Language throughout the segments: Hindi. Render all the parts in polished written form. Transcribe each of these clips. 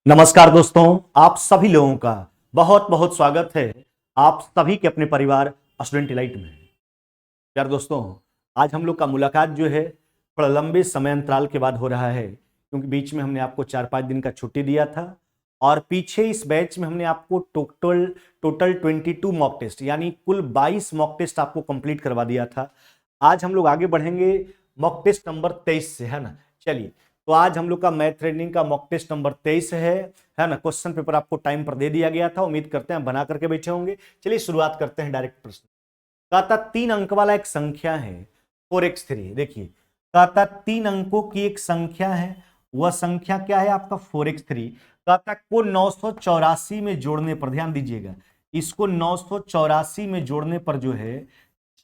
नमस्कार दोस्तों, आप सभी लोगों का बहुत बहुत स्वागत है आप सभी के अपने परिवार स्टूडेंट इलाइट में। यार दोस्तों, आज हम लोग का मुलाकात जो है थोड़ा लंबे समय अंतराल के बाद हो रहा है, क्योंकि बीच में हमने आपको 4-5 दिन का छुट्टी दिया था और पीछे इस बैच में हमने आपको टोटल 22 मॉक टेस्ट यानी कुल 22 मॉक टेस्ट आपको कंप्लीट करवा दिया था। आज हम लोग आगे बढ़ेंगे मॉक टेस्ट नंबर 23 से, है ना। चलिए, तो आज हम लोग का मैथ रीजनिंग का मॉक टेस्ट नंबर 23 है ना। क्वेश्चन पेपर आपको टाइम पर दे दिया गया था, उम्मीद करते हैं बना करके बैठे होंगे। चलिए शुरुआत करते हैं डायरेक्ट प्रश्न। कहता 3 अंक वाला एक संख्या है 4x3। देखिए, कहता 3 अंकों की एक संख्या है, वह संख्या क्या है आपका 4x3। कहता को 984 में जोड़ने पर, ध्यान दीजिएगा, इसको 984 में जोड़ने पर जो है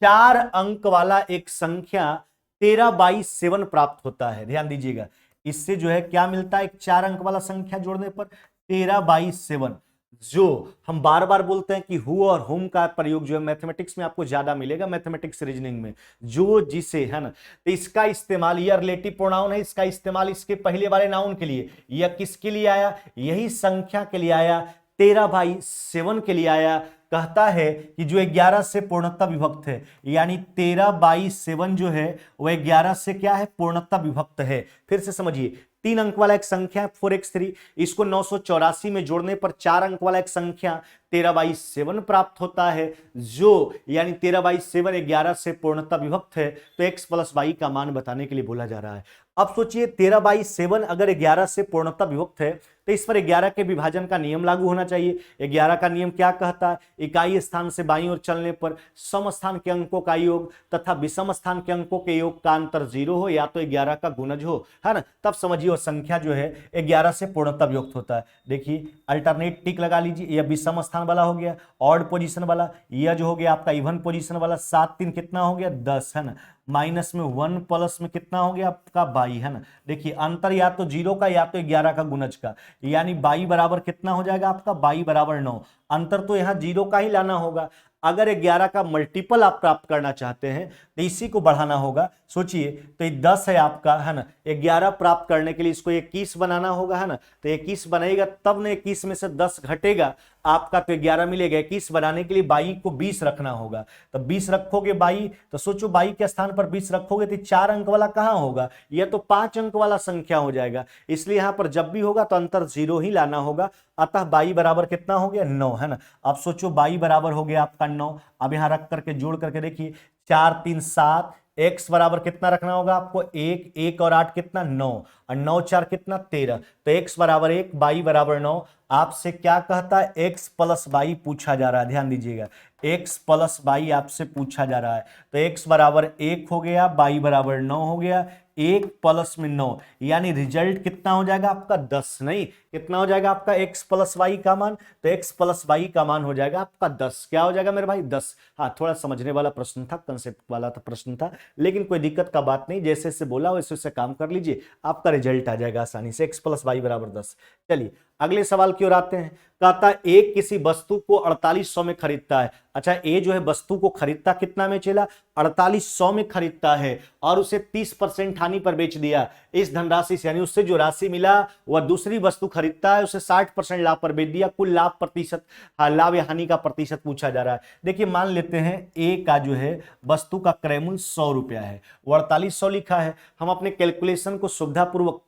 4 अंक वाला एक संख्या 13/7 प्राप्त होता है। ध्यान दीजिएगा, इससे जो है क्या मिलता है, एक 4 अंक वाला संख्या जोड़ने पर 13/7। जो हम बार बार बोलते हैं कि हु और हुम का प्रयोग जो है मैथमेटिक्स में आपको ज्यादा मिलेगा, मैथमेटिक्स रीजनिंग में जो जिसे, है ना। तो इसका इस्तेमाल, यह रिलेटिव प्रोनाउन है, इसका इस्तेमाल इसके पहले वाले नाउन के लिए, यह किसके लिए आया, यही संख्या के लिए आया, 13/7 के लिए आया। कहता है कि जो 11 से पूर्णतः विभक्त है, यानी 13/7 जो है वह 11 से क्या है, पूर्णतः विभक्त है। फिर से समझिए, 3 अंक वाला एक संख्या है 4x3, इसको 984 में जोड़ने पर 4 अंक वाला एक संख्या 13/7 प्राप्त होता है, जो यानी 13/7 11 से पूर्णतः विभक्त है। तो x प्लस वाई का मान बताने के लिए बोला जा रहा है। अब सोचिए, 13/7 अगर 11 से पूर्णतः विभक्त है तो इस पर 11 के विभाजन का नियम लागू होना चाहिए। 11 का नियम क्या कहता है, इकाई स्थान से बाईं ओर चलने पर सम स्थान के अंकों का योग तथा विषम स्थान के अंकों के योग का अंतर 0 हो या तो 11 का गुणज हो, है ना। तब समझिए वो संख्या जो है 11 से पूर्णतः विभक्त होता है। देखिए, अल्टरनेट टिक लगा लीजिए, यह विषम स्थान वाला हो गया, ऑड पोजीशन वाला, यह जो हो गया आपका इवन पोजीशन वाला, 7 3 कितना हो गया 10, है ना। माइनस में 1 प्लस में कितना हो गया आपका 22, है ना। देखिए, अंतर या तो 0 का या तो 11 का गुणज का, यानी 22 बराबर कितना हो जाएगा आपका, 22 बराबर 9। अंतर तो यहां 0 का ही लाना होगा। अगर 11 का मल्टीपल आप प्राप्त करना चाहते हैं तो इसी को बढ़ाना होगा। सोचिए, तो ये 10 है आपका, है ना। 11 प्राप्त करने के लिए इसको 21 बनाना होगा, है ना। तो 21 बनेगा तब ना, 21 में से 10 घटेगा आपका तो 11 मिलेगा। 21 बनाने के लिए 22 को 20 रखना होगा, तो 20 रखोगे 22, तो सोचो 22 के स्थान पर 20 रखोगे तो 4 अंक वाला कहां होगा, यह तो 5 अंक वाला संख्या हो जाएगा। इसलिए यहां पर जब भी होगा तो अंतर 0 ही लाना होगा। अतः 22 बराबर कितना हो गया 9, है ना। अब सोचो 22 बराबर हो गया आपका 9। अब यहां रख करके जोड़ करके देखिए, 4 3 7, x बराबर कितना रखना होगा आपको 1, 1 और 8 कितना 9, और 9 4 कितना 13, तो x बराबर 1, 22 बराबर 9। आपसे क्या कहता है, x प्लस 22 पूछा जा रहा है। ध्यान दीजिएगा, x प्लस 22 आपसे पूछा जा रहा है। तो x बराबर 1 हो गया, 22 बराबर 9 हो गया, 1 प्लस में 9, यानी रिजल्ट कितना हो जाएगा आपका 10, नहीं कितना हो जाएगा आपका x प्लस वाई का मान, तो x प्लस वाई का मान हो जाएगा आपका 10। क्या हो जाएगा मेरे भाई 10। हाँ, थोड़ा समझने वाला प्रश्न था, कंसेप्ट वाला था प्रश्न था, लेकिन कोई दिक्कत का बात नहीं, जैसे जैसे बोला वैसे वैसे काम कर लीजिए, आपका रिजल्ट आ जाएगा आसानी से, x प्लस वाई बराबर 10। चलिए अगले सवाल की ओर आते हैं। कहता है एक किसी वस्तु को 4800 में खरीदता है। अच्छा, ए जो है वस्तु को खरीदता कितना में चला, 4800 में खरीदता है और उसे 30% हानि पर बेच दिया। इस धनराशि से, यानी उससे जो राशि मिला वह दूसरी वस्तु खरीदता है, उसे 60% लाभ पर बेच दिया। कुल लाभ प्रतिशत, लाभ या हानि का प्रतिशत पूछा जा रहा है। देखिए, मान लेते हैं ए का जो है वस्तु का क्रय मूल्य 100 रुपया है, वो 4800 लिखा है। हम अपने कैलकुलेशन को सुविधापूर्वक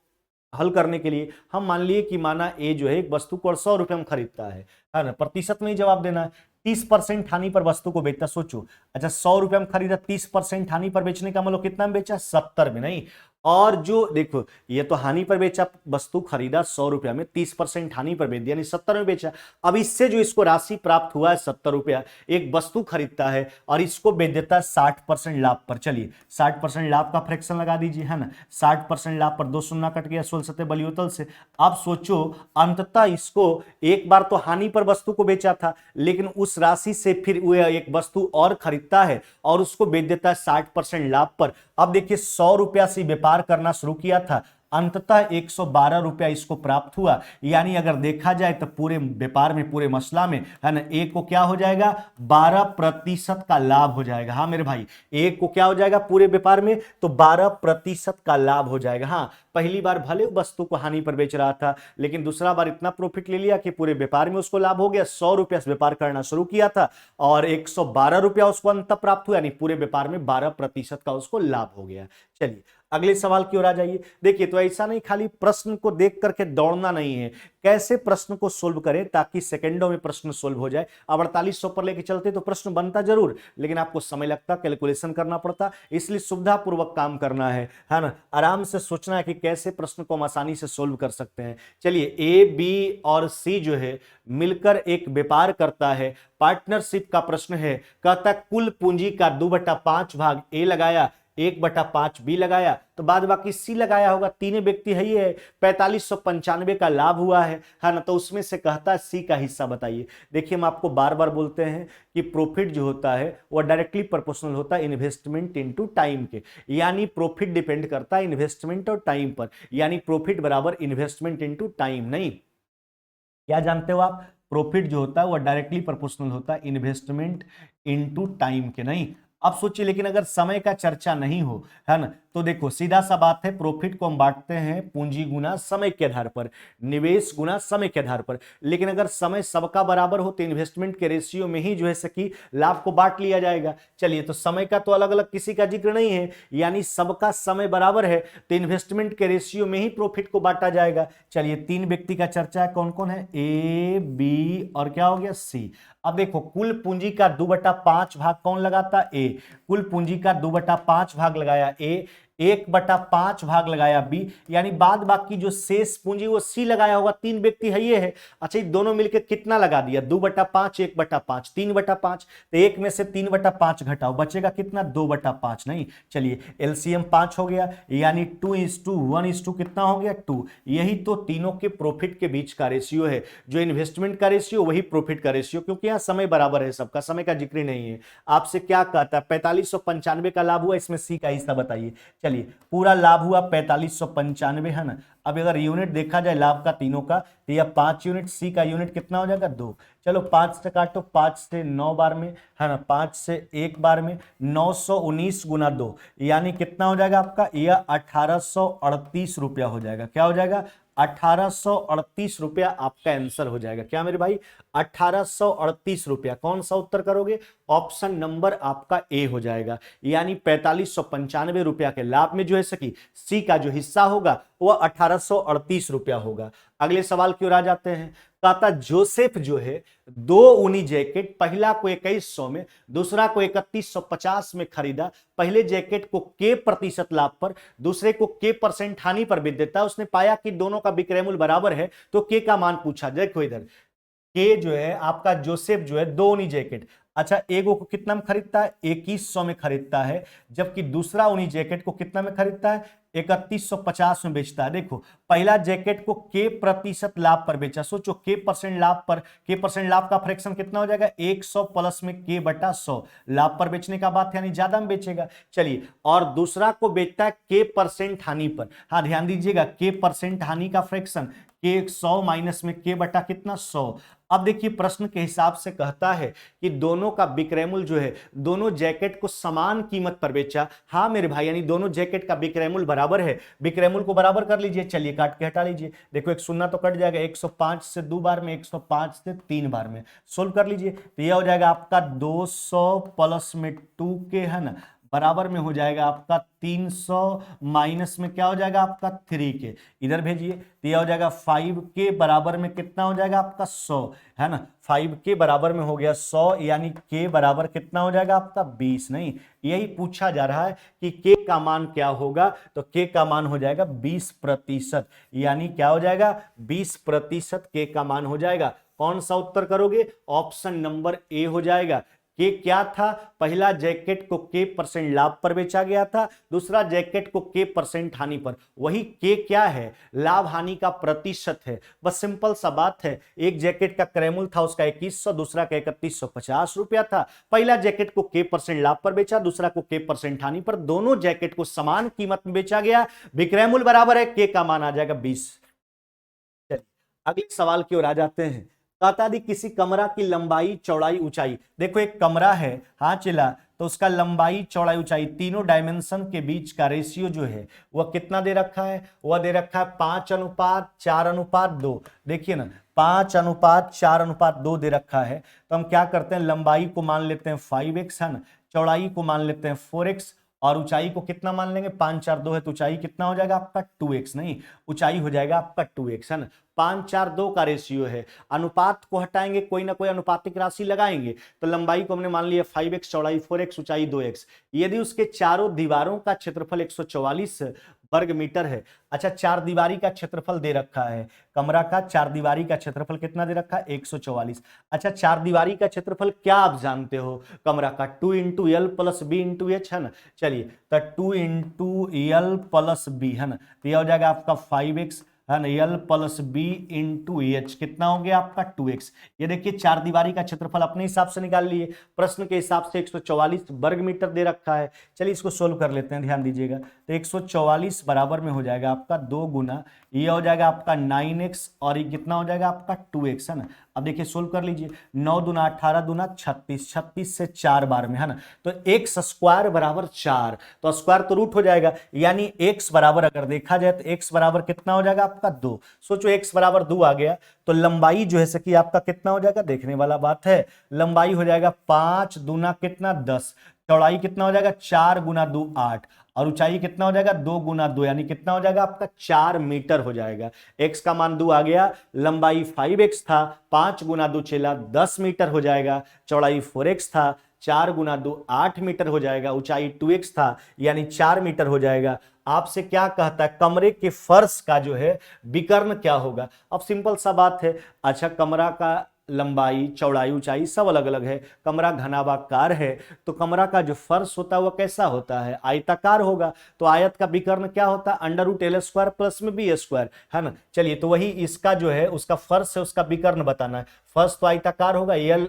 हल करने के लिए हम मान लिए कि माना ए जो है एक वस्तु को 100 रुपए में खरीदता है ना। प्रतिशत में ही जवाब देना है। 30% हानि पर वस्तु को बेचता, सोचो, अच्छा 100 रुपए में खरीदा, 30% हानि पर बेचने का मतलब कितना में बेचा, 70 में, नहीं। और जो देखो, ये तो हानि पर बेचा, वस्तु खरीदा 100 रुपया में, 30% हानि पर बेच दिया, यानी 70 में बेचा। अब इससे जो इसको राशि प्राप्त हुआ है 70 रुपया, एक वस्तु खरीदता है और इसको बेच देता है 60% लाभ पर। चलिए 60% लाभ का फ्रैक्शन लगा दीजिए, है ना। 60% लाभ पर 2 शून्य कट गया, 16 सत्ते बलियोतल से। अब सोचो, अंततः इसको एक बार तो हानि पर वस्तु को बेचा था, लेकिन उस राशि से फिर वो एक वस्तु और खरीदता है और उसको बेच देता है 60% लाभ पर। अब देखिए 100 रुपया से व्यापार करना शुरू किया था, अंततः 112 रुपया इसको प्राप्त हुआ। यानी अगर देखा जाए तो पूरे व्यापार में, पूरे मसला में, है ना, ए को क्या हो जाएगा, 12% का लाभ हो जाएगा। हाँ मेरे भाई, ए को क्या हो जाएगा पूरे व्यापार में, तो 12% का लाभ हो जाएगा। हाँ, पहली बार भले वस्तु को हानि पर बेच रहा था, लेकिन दूसरा बार इतना प्रॉफिट ले लिया कि पूरे व्यापार में उसको लाभ हो गया। 100 रुपया से व्यापार करना शुरू किया था और 112 रुपया उसको अंत प्राप्त हुआ, यानी पूरे व्यापार में 12% का उसको लाभ हो गया। चलिए अगले सवाल की ओर आ जाइए। देखिए, तो ऐसा नहीं खाली प्रश्न को देख करके दौड़ना नहीं है, कैसे प्रश्न को सोल्व करें ताकि सेकंडों में प्रश्न सोल्व हो जाए। अब 4800 पर लेके चलते तो प्रश्न बनता जरूर, लेकिन आपको समय लगता, कैलकुलेशन करना पड़ता, इसलिए सुविधापूर्वक काम करना है ना, आराम से सोचना है कि कैसे प्रश्न को हम आसानी से सोल्व कर सकते हैं। चलिए, ए, बी और सी जो है मिलकर एक व्यापार करता है, पार्टनरशिप का प्रश्न है। कहता है कुल पूंजी का 2/5 भाग ए लगाया, 1/5 बी लगाया, तो बाद बाकी सी लगाया होगा। तीनों व्यक्ति है, ये 4595 का लाभ हुआ है ना, तो उसमें से कहता है सी का हिस्सा बताइए। देखिए, हम आपको बार बार बोलते हैं कि प्रॉफिट जो होता है वो डायरेक्टली प्रोपोर्शनल होता है इन्वेस्टमेंट इनटू टाइम के, यानी प्रॉफिट डिपेंड करता है इन्वेस्टमेंट और टाइम पर, यानी प्रॉफिट बराबर इन्वेस्टमेंट इनटू टाइम नहीं। क्या जानते हो आप, प्रॉफिट जो होता है वो डायरेक्टली प्रोपोर्शनल होता है इन्वेस्टमेंट इनटू टाइम के नहीं। अब सोचिए, लेकिन अगर समय का चर्चा नहीं हो, है ना, तो देखो सीधा सा बात है, प्रॉफिट को हम बांटते हैं पूंजी गुना समय के आधार पर, निवेश गुना समय के आधार पर। लेकिन अगर समय सबका बराबर हो तो इन्वेस्टमेंट के रेशियो में ही जो है सकी लाभ को बांट लिया जाएगा। चलिए, तो समय का तो अलग अलग किसी का जिक्र नहीं है, यानी सबका समय बराबर है, तो इन्वेस्टमेंट के रेशियो में ही प्रॉफिट को बांटा जाएगा। चलिए, 3 व्यक्ति का चर्चा है, कौन कौन है, ए, बी और क्या हो गया, सी। अब देखो, कुल पूंजी का 2/5 भाग कौन लगाता, ए। कुल पूंजी का 2/5 भाग लगाया ए, 1/5 भाग लगाया बी, यानी बाद बाकी जो शेष पूंजी वो सी लगाया होगा। 3 व्यक्ति है, ये है। अच्छा, ये दोनों मिलकर कितना लगा दिया, 2/5, 1/5, 3/5, तो एक में से 3/5 घटाओ, बचेगा कितना, 2/5 नहीं। चलिए, एलसीएम 5 हो गया, यानी 2:1 कितना हो गया, 2। यही तो तीनों के प्रॉफिट के बीच का रेशियो है, जो इन्वेस्टमेंट का रेशियो वही प्रॉफिट का रेशियो, क्योंकि यहाँ समय बराबर है, सबका समय का जिक्र नहीं है। आपसे क्या कहता है, 4595 का लाभ हुआ, इसमें सी का हिस्सा बताइए। चलिए, पूरा लाभ हुआ 4595, है ना। अब अगर यूनिट देखा जाए लाभ का तीनों का, तो यह 5 यूनिट, सी का यूनिट कितना हो जाएगा, 2। चलो 5 से काटो, 5 से 9 बार में, है ना, 5 से 1 बार में, 919 गुना 2, यानी कितना हो जाएगा आपका, यह 1838 रुपया हो जाएगा। क्या हो जाएगा, 1838 रुपया आपका आंसर हो जाएगा। क्या मेरे भाई, 1838 रुपया। कौन सा उत्तर करोगे, ऑप्शन नंबर आपका ए हो जाएगा, यानी 4595 रुपया के लाभ में जो है सकी सी का जो हिस्सा होगा वह 1838 रुपया होगा। अगले सवाल की ओर आ जाते हैं। कहता जोसेफ जो है 2 ऊनी जैकेट, पहला को 2100 में, दूसरा को 3150 में खरीदा। पहले जैकेट को के प्रतिशत लाभ पर, दूसरे को के परसेंट हानि पर बेच देता है। उसने पाया कि दोनों का विक्रय मूल्य बराबर है, तो के का मान पूछा। देखो इधर, के जो है आपका जोसेफ जो है 2 ऊनी जैकेट, अच्छा, एगो को कितना में खरीदता है, 2100 में खरीदता है, जबकि दूसरा ऊनी जैकेट को कितना में खरीदता है, 3150 में बेचता है। देखो, पहला जैकेट को के प्रतिशत लाभ पर बेचा, सोचो के परसेंट लाभ पर, के परसेंट लाभ का फ्रैक्शन कितना हो जाएगा, 100 प्लस में के बटा 100, लाभ पर बेचने का बात, यानी ज्यादा में बेचेगा। चलिए, और दूसरा को बेचता है के परसेंट हानि पर। हाँ, ध्यान दीजिएगा, के परसेंट हानि का फ्रैक्शन के 100 माइनस में के बटा कितना, 100। अब देखिए, प्रश्न के हिसाब से कहता है कि दोनों का विक्रय मूल्य जो है, दोनों जैकेट को समान कीमत पर बेचा। हाँ मेरे भाई, यानी दोनों जैकेट का विक्रय मूल्य बराबर है, विक्रय मूल्य को बराबर कर लीजिए। चलिए, काट के हटा लीजिए। देखो, एक शून्य तो कट जाएगा, 105 से 2 बार में, 105 से 3 बार में, सोल्व कर लीजिए, तो यह हो जाएगा आपका 200 प्लस में 2 के, है ना, बराबर में हो जाएगा आपका 300 माइनस में क्या हो जाएगा आपका 3 के, इधर भेजिए, तो यह हो जाएगा 5 के बराबर में कितना हो जाएगा आपका 100, है ना। 5 के बराबर में हो गया 100, यानी के बराबर कितना हो जाएगा आपका 20। नहीं, यही पूछा जा रहा है कि के का मान क्या होगा, तो के का मान हो जाएगा 20%, यानी क्या हो जाएगा, 20% के का मान हो जाएगा। कौन सा उत्तर करोगे, ऑप्शन नंबर ए हो जाएगा। के क्या था, पहला जैकेट को के परसेंट लाभ पर बेचा गया था, दूसरा जैकेट को के परसेंट हानि पर। वही के क्या है, लाभ हानि का प्रतिशत है। बस सिंपल सा बात है, एक जैकेट का क्रय मूल्य था उसका 2100, दूसरा का 3150 रुपया था। पहला जैकेट को के परसेंट लाभ पर बेचा, दूसरा को के परसेंट हानि पर, दोनों जैकेट को समान कीमत में बेचा गया, विक्रय मूल्य बराबर है, के का मान आ जाएगा 20। अगले सवाल की ओर आ जाते हैं। कहता यदि किसी कमरा की लंबाई चौड़ाई ऊंचाई, देखो एक कमरा है, हाँ चिल्ला, तो उसका लंबाई चौड़ाई ऊंचाई तीनों डायमेंशन के बीच का रेशियो जो है वह कितना दे रखा है, वह दे रखा है 5:4:2। देखिए ना, 5:4:2 दे रखा है। तो हम क्या करते हैं, लंबाई को मान लेते हैं 5x है ना, चौड़ाई को मान लेते हैं 4x और ऊंचाई को कितना मान लेंगे, 5:4:2 है तो ऊंचाई कितना हो जाएगा आपका 2x, नहीं ऊंचाई हो जाएगा आपका 2x है ना। 5:4:2 का रेशियो है, अनुपात को हटाएंगे, कोई ना कोई अनुपातिक राशि लगाएंगे। तो लंबाई को हमने मान लिया 5x, चौड़ाई 4x, ऊंचाई 2x। यदि उसके चारों दीवारों का क्षेत्रफल 144 वर्ग मीटर है। अच्छा, चार दीवारी का क्षेत्रफल दे रखा है, कमरा का चार दीवारी का क्षेत्रफल कितना दे रखा है, 144। अच्छा, चार दीवारी का क्षेत्रफल क्या आप जानते हो, कमरा का 2 × L + B × H है ना। चलिए, तो 2 × L + B है ना, तो यह हो जाएगा आपका 5x है ना, L + B × H कितना हो गया आपका 2x। ये देखिए चार दीवारी का क्षेत्रफल अपने हिसाब से निकाल लिए, प्रश्न के हिसाब से 144 वर्ग मीटर दे रखा है। चलिए इसको सोल्व कर लेते हैं, ध्यान दीजिएगा। तो 144 बराबर में हो जाएगा आपका 2 गुना, ये हो जाएगा आपका 9x और ये कितना हो जाएगा आपका 2x है ना। अब देखिए सोल्व कर लीजिए, 9 दूना 18 दूना 36, 36 से 4 बार में है ना, तो x स्क्वायर बराबर 4, तो स्क्वायर तो रूट हो जाएगा, यानी x बराबर अगर देखा जाए तो x बराबर कितना हो जाएगा आपका 2। सोचो x बराबर 2 आ गया तो लंबाई जो है कि आपका कितना हो जाएगा, देखने वाला बात है, लंबाई हो जाएगा 5 दूना कितना 10, चौड़ाई कितना हो जाएगा 4 × 2 8 और ऊंचाई कितना हो जाएगा 2 × 2 यानी कितना हो जाएगा आपका 4 मीटर हो जाएगा। x का मान 2 आ गया, लंबाई 5x था, 5 × 2 चला 10 मीटर हो जाएगा, चौड़ाई 4x था, 4 × 2 8 मीटर हो जाएगा, ऊंचाई 2x था यानी 4 मीटर हो जाएगा। आपसे क्या कहता है, कमरे के फर्श का जो है विकर्ण क्या होगा। अब सिंपल सा बात है, अच्छा कमरा का लंबाई चौड़ाई ऊंचाई सब अलग अलग है, कमरा घनाभाकार है तो कमरा का जो फर्श होता है वह कैसा होता है, आयताकार होगा। तो आयत का विकर्ण क्या होता है, √L² प्लस में B² है ना। चलिए, तो वही इसका जो है उसका फर्श है, उसका विकर्ण बताना है। फर्श तो आयताकार होगा, L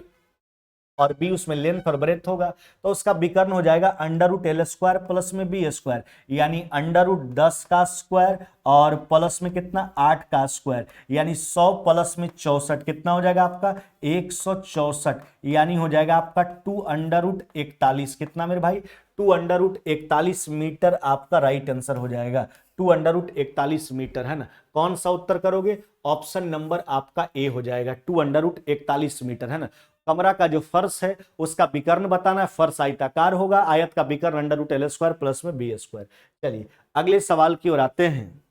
और B उसमें लेंथ और ब्रेथ होगा, तो उसका विकर्ण हो जाएगा √L² प्लस में B² यानी √10 का स्क्वायर और प्लस में कितना 8 का स्क्वायर, यानी 100 प्लस में 64 कितना हो जाएगा आपका 164, यानी हो जाएगा आपका 2√41 कितना मेरे भाई 2√41 मीटर आपका राइट आंसर हो जाएगा। 2√41 मीटर है ना। कौन सा उत्तर करोगे, ऑप्शन नंबर आपका ए हो जाएगा, 2√41 मीटर है ना। कमरा का जो फर्श है उसका विकर्ण बताना है, फर्श आयताकार होगा, आयत का विकर्ण √L² प्लस में B²। चलिए अगले सवाल की ओर आते हैं।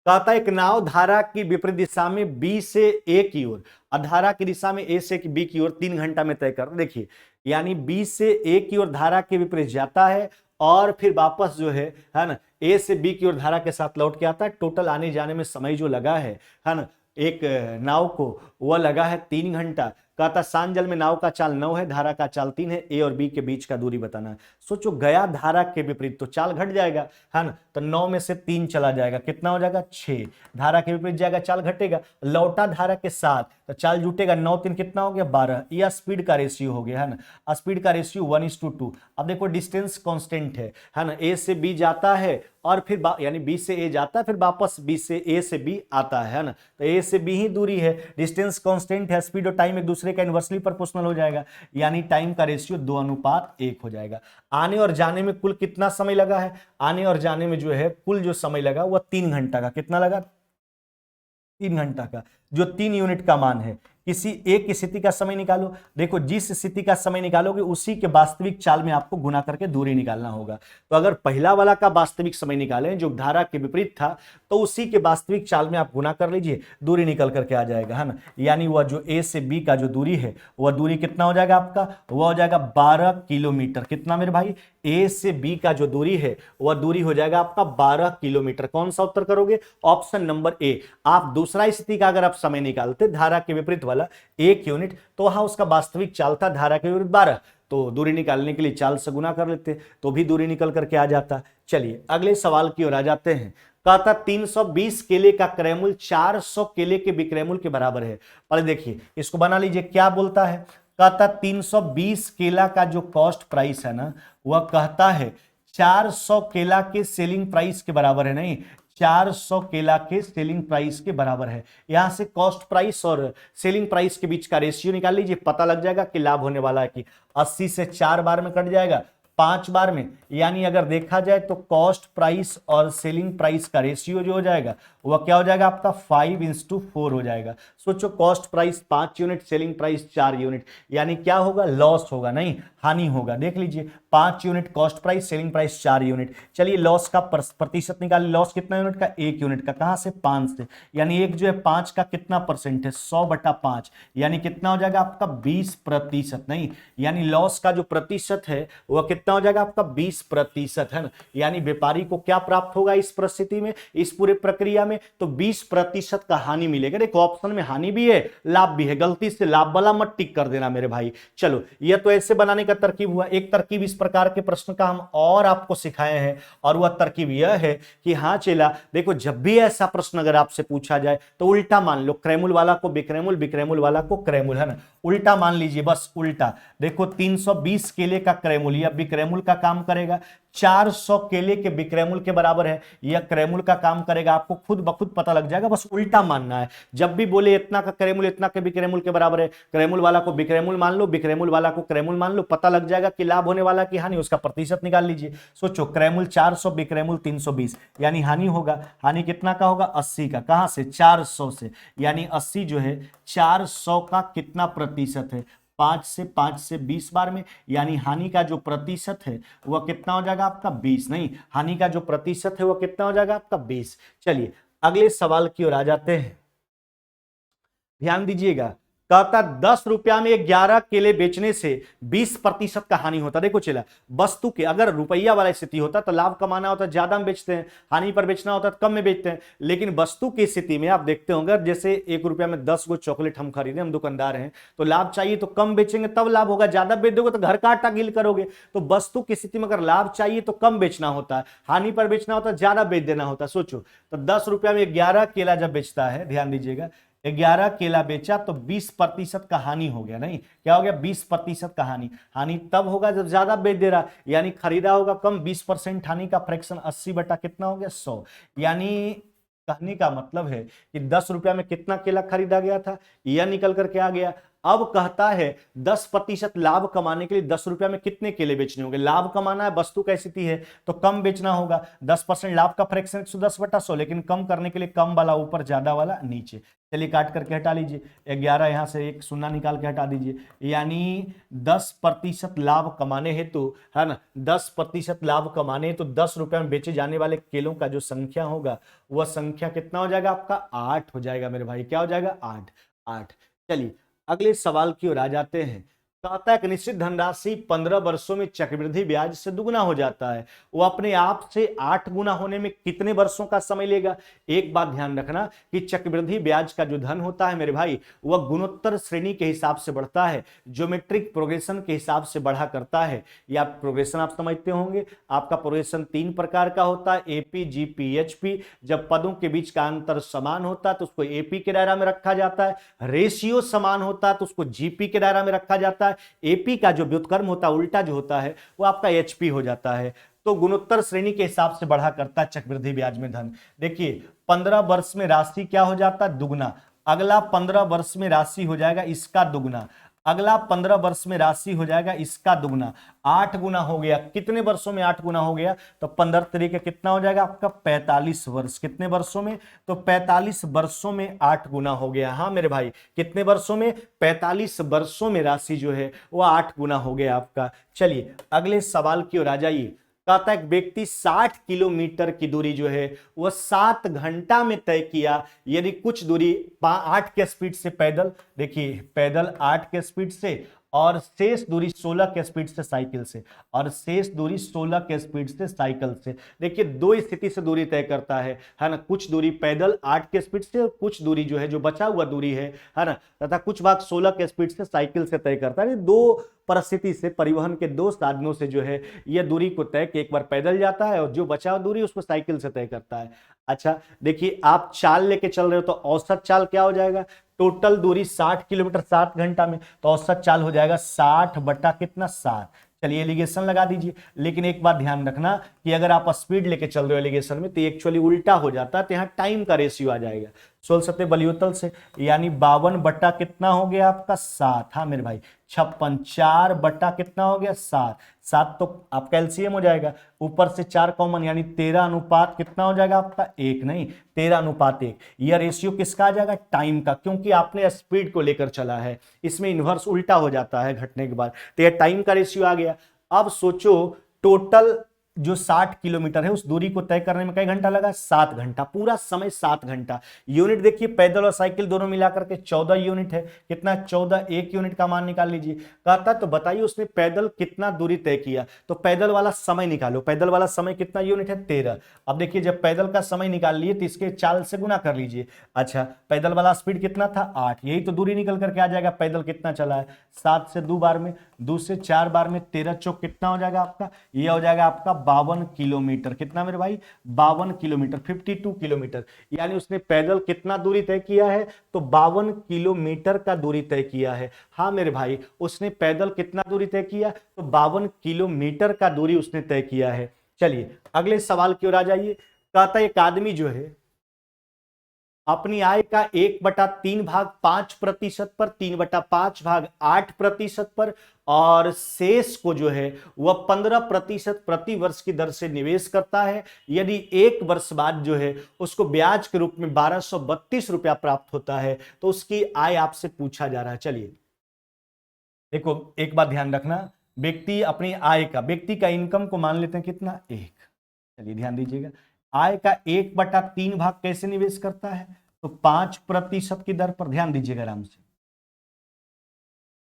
कहता है एक नाव धारा की विपरीत दिशा में B से A की ओर, धारा की दिशा में A से B की ओर 3 घंटा में तय कर, देखिए यानी B से A की ओर धारा के विपरीत जाता है और फिर वापस जो है ना A से B की ओर धारा के साथ लौट के आता है। टोटल आने जाने में समय जो लगा है ना एक नाव को, वह लगा है 3 घंटा। कहता शांत जल में नाव का चाल 9 है, धारा का चाल 3 है, ए और बी के बीच का दूरी बताना है। सोचो गया धारा के विपरीत तो चाल घट जाएगा है ना, तो 9 में से 3 चला जाएगा, कितना हो जाएगा 6, धारा के विपरीत जाएगा चाल घटेगा, लौटा धारा के साथ तो चाल जुटेगा, 9 3 कितना हो गया 12, यह स्पीड का रेशियो हो गया है ना, स्पीड का रेशियो 1:2। अब देखो डिस्टेंस कांस्टेंट है ना, ए से बी जाता है और फिर यानी बी से ए जाता है फिर वापस बी से ए से बी आता है ना, तो ए से बी ही दूरी है, डिस्टेंस कांस्टेंट है, स्पीड और टाइम एक दूसरे का इनवर्सली प्रोपोर्शनल हो जाएगा, यानी टाइम का रेशियो 2:1 हो जाएगा। आने और जाने में कुल कितना समय लगा है, आने और जाने में जो है कुल जो समय लगा वह 3 घंटा का, कितना लगा 3 घंटा का, जो 3 यूनिट का मान है। किसी एक स्थिति का समय निकालो, देखो जिस स्थिति का समय निकालोगे उसी के वास्तविक चाल में आपको गुना करके दूरी निकालना होगा। तो अगर पहला वाला का वास्तविक समय निकालें जो धारा के विपरीत था, तो उसी के वास्तविक चाल में आप गुना कर लीजिए, दूरी निकल करके आ जाएगा है ना, यानी वह जो ए से बी का जो दूरी है वह दूरी कितना हो जाएगा आपका, वह हो जाएगा 12 किलोमीटर। कितना मेरे भाई, ए से बी का जो दूरी है वह दूरी हो जाएगा आपका 12 किलोमीटर। कौन सा उत्तर करोगे, ऑप्शन नंबर ए। आप दूसरा स्थिति का अगर आप समय निकालते धारा के विपरीत वाला वाला 1 यूनिट, तो वहां उसका वास्तविक चाल था धारा के विरुद्ध 12, तो दूरी निकालने के लिए चाल से गुना कर लेते तो भी दूरी निकल करके आ जाता। चलिए अगले सवाल की ओर आ जाते हैं। कहता 320 केले का क्रय मूल्य 400 केले के विक्रय मूल्य के बराबर है। पहले देखिए इसको बना लीजिए, क्या बोलता है। कहता 320 केला का जो कॉस्ट प्राइस है ना, वह कहता है 400 केला के सेलिंग प्राइस के बराबर है, नहीं 400 केला के सेलिंग प्राइस के बराबर है। यहां से कॉस्ट प्राइस और सेलिंग प्राइस के बीच का रेशियो निकाल लीजिए, पता लग जाएगा कि लाभ होने वाला है कि 80 से 4 बार में कट जाएगा, 5 बार में, यानी अगर देखा जाए तो कॉस्ट प्राइस और सेलिंग प्राइस का रेशियो जो हो जाएगा वह क्या हो जाएगा आपका 5:4 हो जाएगा। सोचो cost price 5 unit, selling price 4 unit, यानी क्या होगा, लॉस होगा, नहीं हानि होगा। देख लीजिए 5 unit cost price, selling price 4 unit. चलिए लॉस का प्रतिशत निकालिए, लॉस कितना यूनिट का, 1 यूनिट का, कहां से 5 से, यानी एक जो है 5 का कितना परसेंट है, 100/5, यानी कितना हो जाएगा आपका 20%, नहीं यानी लॉस का जो प्रतिशत है वह कितना हो जाएगा आपका 20% है ना। यानी व्यापारी को क्या प्राप्त होगा इस परिस्थिति में, इस पूरे प्रक्रिया में, तो 20% का हानि मिलेगा। देखो ऑप्शन में हानि भी है लाभ भी है, गलती से लाभ वाला मत टिक कर देना मेरे भाई। चलो यह तो ऐसे बनाने का तरकीब हुआ। एक तरकीब इस प्रकार के प्रश्न का हम और आपको सिखाए हैं, और वह तरकीब यह है कि हाँ चेला देखो, जब भी ऐसा प्रश्न अगर आपसे पूछा जाए तो उल्टा मान लो, क्रयमूल वाला को विक्रयमूल, विक्रयमूल वाला को क्रयमूल, है ना, उल्टा मान लीजिए, बस उल्टा। देखो 320 केले का क्रयमूल या विक्रयमूल का काम करेगा, 400 केले के विक्रयमूल के बराबर है, यह क्रयमूल का काम करेगा, आपको खुद ब खुद पता लग जाएगा, बस उल्टा मानना है। जब भी बोले इतना का क्रयमूल इतना के विक्रयमूल के बराबर है, क्रयमूल वाला को विक्रयमूल मान लो, विक्रयमूल वाला को क्रयमूल मान लो, पता लग जाएगा कि लाभ होने वाला कि हानि, उसका प्रतिशत निकाल लीजिए। सोचो क्रयमूल 400, विक्रयमूल 320, यानी हानि होगा, हानि कितना का होगा 80 का, कहां से 400 से, यानी 80 जो है 400 का कितना प्रतिशत है, 5 से 20 बार में, यानी हानि का जो प्रतिशत है वह कितना हो जाएगा आपका 20, नहीं हानि का जो प्रतिशत है वह कितना हो जाएगा आपका 20। चलिए अगले सवाल की ओर आ जाते हैं, ध्यान दीजिएगा। कहता 10 रुपया में 11 केले बेचने से 20% का हानि होता। देखो चला, वस्तु के अगर रुपया वाला स्थिति होता तो लाभ कमाना होता ज्यादा में बेचते हैं, हानि पर बेचना होता तो कम में बेचते हैं। लेकिन वस्तु की स्थिति में आप देखते होंगे, जैसे 1 रुपया में 10 गो चॉकलेट हम खरीदे, हम दुकानदार हैं, तो लाभ चाहिए तो कम बेचेंगे तब लाभ होगा, ज्यादा बेच दोगे तो घर का आटा गील करोगे। तो वस्तु की स्थिति में अगर लाभ चाहिए तो कम बेचना होता है, हानि पर बेचना होता है ज्यादा बेच देना होता है। सोचो तो 10 रुपया में 11 केला जब बेचता है, ध्यान दीजिएगा, 11 केला बेचा तो 20% का हानि हो गया, नहीं क्या हो गया 20% का हानि। हानि तब होगा जब ज्यादा बेच दे रहा, यानी खरीदा होगा कम, 20% हानि का फ्रैक्शन 80 बटा कितना हो गया 100। यानी कहने का मतलब है कि 10 रुपया में कितना केला खरीदा गया था, यह निकल करके आ गया। अब कहता है 10% लाभ कमाने के लिए 10 रुपया में कितने केले बेचने होंगे। लाभ कमाना है, वस्तु का स्थिति है तो कम बेचना होगा, 10% लाभ का फ्रैक्शन 110/100, लेकिन कम करने के लिए कम वाला ऊपर, ज्यादा वाला नीचे। चलिए काट करके हटा लीजिए, 11 यहां से एक शून्य निकाल के हटा दीजिए, यानी 10% लाभ कमाने हेतु, है ना, 10% लाभ कमाने हेतु 10 रुपया में बेचे जाने वाले केलों का जो संख्या होगा वह संख्या कितना हो जाएगा आपका 8 हो जाएगा मेरे भाई। क्या हो जाएगा 8। चलिए अगले सवाल की ओर आ जाते हैं। कहता है कि निश्चित धनराशि 15 वर्षों में चक्रवृद्धि ब्याज से दुगुना हो जाता है, वो अपने आप से 8 गुना होने में कितने वर्षों का समय लेगा। एक बात ध्यान रखना कि चक्रवृद्धि ब्याज का जो धन होता है मेरे भाई, वह गुणोत्तर श्रेणी के हिसाब से बढ़ता है, ज्योमेट्रिक प्रोग्रेशन के हिसाब से बढ़ा करता है। या प्रोग्रेशन आप समझते होंगे, आपका प्रोग्रेशन 3 प्रकार का होता है, एपी, जीपी, एचपी। जब पदों के बीच का अंतर समान होता है तो उसको एपी के दायरा में रखा जाता है, रेशियो समान होता है तो उसको जीपी के दायरा में रखा जाता है, एपी का जो व्युत्क्रम होता है उल्टा जो होता है वो आपका एचपी हो जाता है। तो गुणोत्तर श्रेणी के हिसाब से बढ़ा करता है चक्रवृद्धि ब्याज में धन। देखिए 15 वर्ष में राशि क्या हो जाता है दुगुना, अगला 15 वर्ष में राशि हो जाएगा इसका दुगुना, अगला 15 वर्ष में राशि हो जाएगा इसका दुगुना, 8 गुना हो गया। कितने वर्षों में 8 गुना हो गया, तो 15 तरीके कितना हो जाएगा आपका 45 वर्ष। कितने वर्षों में, तो 45 वर्षों में 8 गुना हो गया। हाँ मेरे भाई कितने वर्षों में, 45 वर्षों में राशि जो है वो 8 गुना हो गया आपका। चलिए अगले सवाल की ओर आ जाइए। कहता है व्यक्ति 60 किलोमीटर की दूरी जो है वह 7 घंटा में तय किया, यदि कुछ दूरी 8 के स्पीड से पैदल, देखिए पैदल 8 के स्पीड से और शेष दूरी 16 के स्पीड से साइकिल से, और शेष दूरी 16 के स्पीड से साइकिल से। देखिए दो स्थिति से दूरी तय करता है ना, कुछ दूरी पैदल 8 के स्पीड से, कुछ दूरी जो है जो बचा हुआ दूरी है ना, तथा कुछ भाग 16 के स्पीड से साइकिल से तय करता है। दो परिस्थिति से, परिवहन के दो साधनों से जो है यह दूरी को तय, कि एक बार पैदल जाता है और जो बचा हुआ दूरी उसको साइकिल से तय करता है। अच्छा देखिए आप चाल लेके चल रहे हो तो औसत चाल क्या हो जाएगा, टोटल दूरी 60 किलोमीटर 7 घंटा में, तो औसत चाल हो जाएगा 60 बटा कितना 7। चलिए एलिगेशन लगा दीजिए। लेकिन एक बात ध्यान रखना कि अगर आप स्पीड लेके चल रहे हो एलिगेशन में तो एक्चुअली उल्टा हो जाता है, तो यहाँ टाइम का रेशियो आ जाएगा 16 सत्ते बलियोतल से, यानी 52 बटा कितना हो गया आपका 7। हाँ मेरे भाई 56, 4 बटा कितना हो गया 7, 7 तो आपका एलसीएम हो जाएगा, ऊपर से 4 कॉमन, यानी 13 अनुपात कितना हो जाएगा आपका 1, नहीं 13 अनुपात 1। यह रेशियो किसका आ जाएगा, टाइम का, क्योंकि आपने स्पीड को लेकर चला है, इसमें इन्वर्स उल्टा हो जाता है घटने के बाद, तो यह टाइम का रेशियो आ गया। अब सोचो टोटल जो 60 किलोमीटर है उस दूरी को तय करने में कई घंटा लगा, 7 घंटा, पूरा समय 7 घंटा। यूनिट देखिए पैदल और साइकिल दोनों मिलाकर के 14 यूनिट है, कितना 14, 1 यूनिट का मान निकाल लीजिए। कहता तो बताइए उसने पैदल कितना दूरी तय किया, तो पैदल वाला समय निकालो, पैदल वाला समय कितना यूनिट है 13। अब देखिए जब पैदल का समय निकाल लिए तो इसके चाल से गुना कर लीजिए। अच्छा पैदल वाला स्पीड कितना था 8, यही तो दूरी निकल करके आ जाएगा, पैदल कितना चला है 7 से 2 बार में, 2 से 4 बार में, 13 चौक कितना हो जाएगा आपका, यह हो जाएगा आपका 52 किलोमीटर। कितना मेरे भाई 52 किलोमीटर, 52 किलोमीटर, यानी उसने पैदल कितना दूरी तय किया है, तो 52 किलोमीटर का दूरी तय किया है। हाँ मेरे भाई उसने पैदल कितना दूरी तय किया, तो 52 किलोमीटर का दूरी उसने तय किया है। चलिए अगले सवाल की ओर आ जाइए। कहता एक आदमी जो है अपनी आय का 1/3 भाग 5% पर, 3/5 भाग 8% पर, और शेष को जो है वह 15% प्रति वर्ष की दर से निवेश करता है। यदि 1 वर्ष बाद जो है उसको ब्याज के रूप में 1232 रुपया प्राप्त होता है, तो उसकी आय आपसे पूछा जा रहा है। चलिए देखो एक बात ध्यान रखना, व्यक्ति अपनी आय का, व्यक्ति का इनकम को मान लेते हैं कितना 1। चलिए ध्यान दीजिएगा, आय का 1/3 भाग कैसे निवेश करता है, तो 5% की दर पर। ध्यान दीजिएगा आराम से,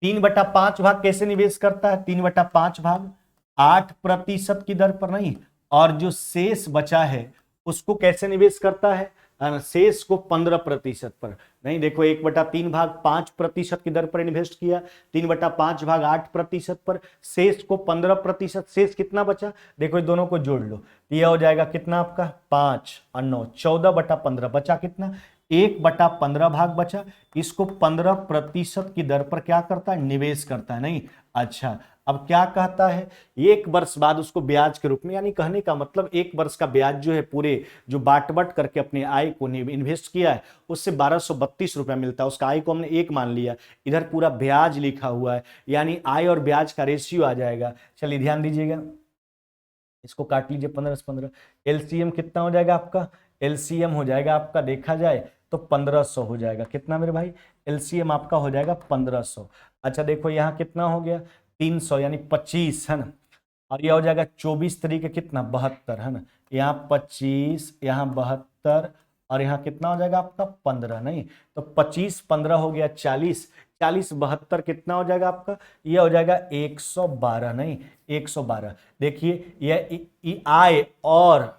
3/5 भाग कैसे निवेश करता है, 3/5 भाग 8% की दर पर, नहीं, और जो शेष बचा है उसको कैसे निवेश करता है, शेष को 15% पर, नहीं देखो 1/3 भाग 5% की दर पर इन्वेस्ट किया, 3/5 भाग 8% पर, शेष को 15%, शेष कितना बचा, देखो दोनों को जोड़ लो, यह हो जाएगा कितना आपका 5 और 9, 14/15, बचा कितना 1/15 भाग बचा, इसको 15% की दर पर क्या करता है, निवेश करता है, नहीं। अच्छा अब क्या कहता है, 1 वर्ष बाद उसको ब्याज के रूप में, यानी कहने का मतलब 1 वर्ष का ब्याज जो है पूरे जो बांट करके अपने आय को इन्वेस्ट किया है उससे 1232 रुपया मिलता है, उसका आय को हमने 1 मान लिया, इधर पूरा ब्याज लिखा हुआ है, यानी आय और ब्याज का रेशियो आ जाएगा। चलिए ध्यान दीजिएगा, इसको काट लीजिए 15 से 15, एलसीएम कितना हो जाएगा आपका, एलसीएम हो जाएगा आपका देखा जाए तो 1500 हो जाएगा। कितना मेरे भाई, एलसीएम आपका हो जाएगा 1500। अच्छा देखो यहाँ कितना हो गया 300, यानी 25 है ना, और यह हो जाएगा 24 तरीके कितना 72 है ना, यहाँ 25, यहाँ 72, और यहाँ कितना हो जाएगा आपका 15, नहीं तो 25 15 हो गया 40, 40 72 कितना हो जाएगा आपका, यह हो जाएगा 112, नहीं 112। देखिए यह आय और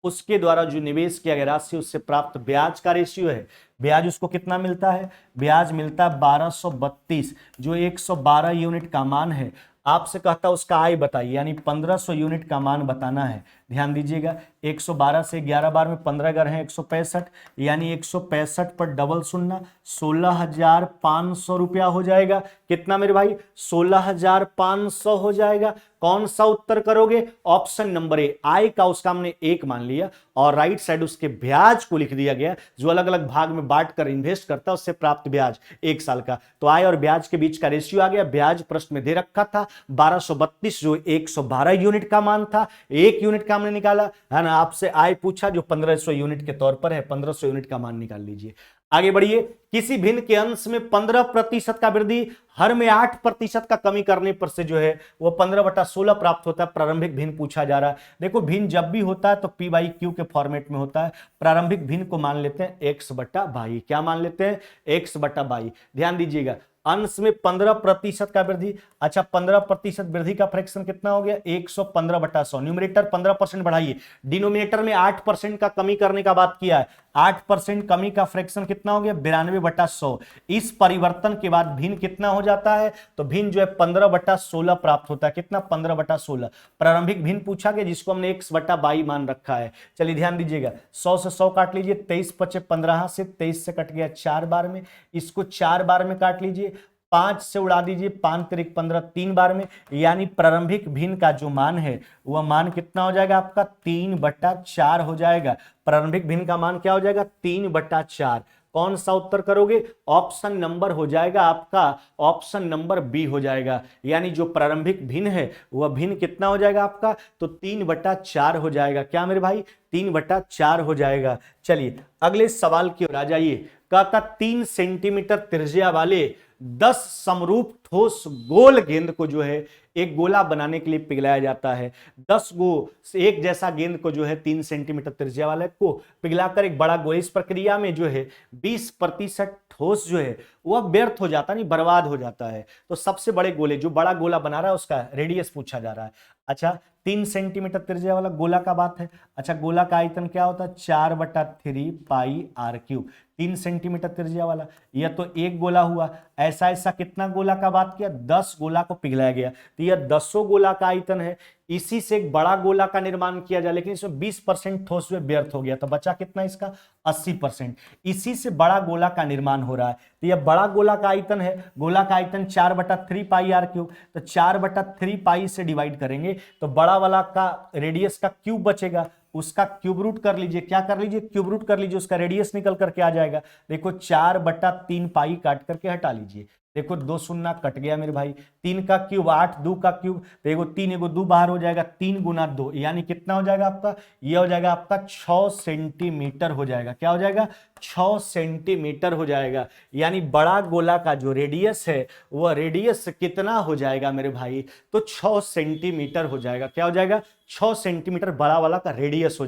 उसके द्वारा जो निवेश किया गया राशि उससे प्राप्त ब्याज का रेशियो है। ब्याज उसको कितना मिलता है, ब्याज मिलता है 1232, जो 112 यूनिट का मान है। आपसे कहता है उसका आय बताइए, यानी 1500 यूनिट का मान बताना है। ध्यान दीजिएगा 112 से 11 बार में 15 अगर है 165, यानी 165 पर डबल सुनना 16,500 रुपया हो जाएगा। कितना मेरे भाई 16,500 हो जाएगा। कौन सा उत्तर करोगे, ऑप्शन नंबर ए, आय का उसका हमने 1 मान लिया और राइट साइड उसके ब्याज को लिख दिया गया, जो अलग अलग भाग में बांट कर इन्वेस्ट करता है उससे प्राप्त ब्याज 1 साल का। तो आय और ब्याज के बीच का रेशियो आ गया। ब्याज प्रश्न में दे रखा था 1232, जो 112 यूनिट का मान था, 1 यूनिट का हमने निकाला है ना। आपसे आय पूछा जो 1500 यूनिट के तौर पर है, 1500 यूनिट का मान निकाल लीजिए। आगे बढ़िए, किसी भिन्न के अंश में 15% का वृद्धि, हर में 8% का कमी करने पर से जो है वो 15/16 प्राप्त होता है। प्रारंभिक भिन्न पूछा जा रहा है। देखो भिन्न जब भी होता है तो P/Q के फॉर्मेट में होता है। प्रारंभिक भिन्न को मान लेते हैं x/22। क्या मान लेते हैं, x/22। ध्यान दीजिएगा अंश में 15% का वृद्धि। अच्छा, 15% वृद्धि का फ्रैक्शन कितना हो गया? 115/100। न्यूमरेटर 15% बढ़ाइए, डिनोमिनेटर में 8% का कमी करने का बात किया है। 8% कमी का फ्रैक्शन कितना हो गया? 92/100। इस परिवर्तन के बाद भिन्न कितना हो जाता है? तो भिन्न जो है 15/16 प्राप्त होता है। कितना? 15/16। प्रारंभिक भिन्न पूछा गया जिसको हमने x/22 मान रखा है। चलिए ध्यान दीजिएगा, 100 से 100 काट लीजिए, 23 पचे 15 से 23 से कट गया 4 बार में। इसको 4 बार में काट लीजिए, 5 से उड़ा दीजिए, 5 तिरिक 15 3 बार में। यानी प्रारंभिक भिन्न का जो मान है वह मान कितना हो जाएगा आपका? 3/4 हो जाएगा। प्रारंभिक भिन्न का मान क्या हो जाएगा? 3/4। कौन सा उत्तर करोगे? ऑप्शन नंबर हो जाएगा आपका, ऑप्शन नंबर बी हो जाएगा। यानी जो प्रारंभिक भिन्न है वह भिन्न कितना हो जाएगा आपका? तो 3/4 हो जाएगा। क्या मेरे भाई? 3/4 हो जाएगा। चलिए अगले सवाल की ओर आ जाइए। कहता 3 सेंटीमीटर त्रिज्या वाले 10 समरूप ठोस गोल गेंद को जो है एक गोला बनाने के लिए पिघलाया जाता है। 10 गो एक जैसा गेंद को जो है 3 सेंटीमीटर त्रिज्या वाले को पिघलाकर एक बड़ा गोल। इस प्रक्रिया में जो है 20% ठोस जो है वह व्यर्थ हो जाता, नहीं बर्बाद हो जाता है। तो सबसे बड़े गोले, जो बड़ा गोला बना रहा है उसका रेडियस पूछा जा रहा है। अच्छा, 3 सेंटीमीटर त्रिज्या वाला गोला का बात है। अच्छा, गोला का आयतन क्या होता है? 4/3 पाई आर क्यूब। 3 सेंटीमीटर त्रिज्या वाला, यह तो एक गोला हुआ। ऐसा ऐसा कितना गोला का बात किया? 10 गोला को पिघलाया गया, तो यह 10 गोला का आयतन है। इसी से एक बड़ा गोला का निर्माण किया जाए, लेकिन इसमें 20% ठोस में व्यर्थ हो गया, तो बचा कितना इसका? 80%। इसी से बड़ा गोला का निर्माण हो रहा है। तो यह बड़ा गोला का आयतन है। गोला का आयतन 4/3 पाई आर क्यूब, तो 4/3 पाई से डिवाइड करेंगे तो बड़ा वाला का रेडियस का क्यूब बचेगा, उसका क्यूब रूट कर लीजिए। क्या कर लीजिए? क्यूब रूट कर लीजिए, उसका रेडियस निकल करके आ जाएगा। देखो 4/3 पाई काट करके हटा लीजिए। देखो 2 शून्य कट गया मेरे भाई। 3 का क्यूब 8, 2 का क्यूब, तो एगो 3 एगो 2 बाहर हो जाएगा। 3 गुना 2 यानी कितना हो जाएगा आपका? यह हो जाएगा आपका 6 सेंटीमीटर हो जाएगा। क्या हो जाएगा? 6 सेंटीमीटर हो जाएगा। यानी बड़ा गोला का जो रेडियस है वह रेडियस कितना हो जाएगा मेरे भाई? तो 6 सेंटीमीटर हो जाएगा। क्या हो जाएगा? 6 सेंटीमीटर बड़ा वाला का रेडियस हो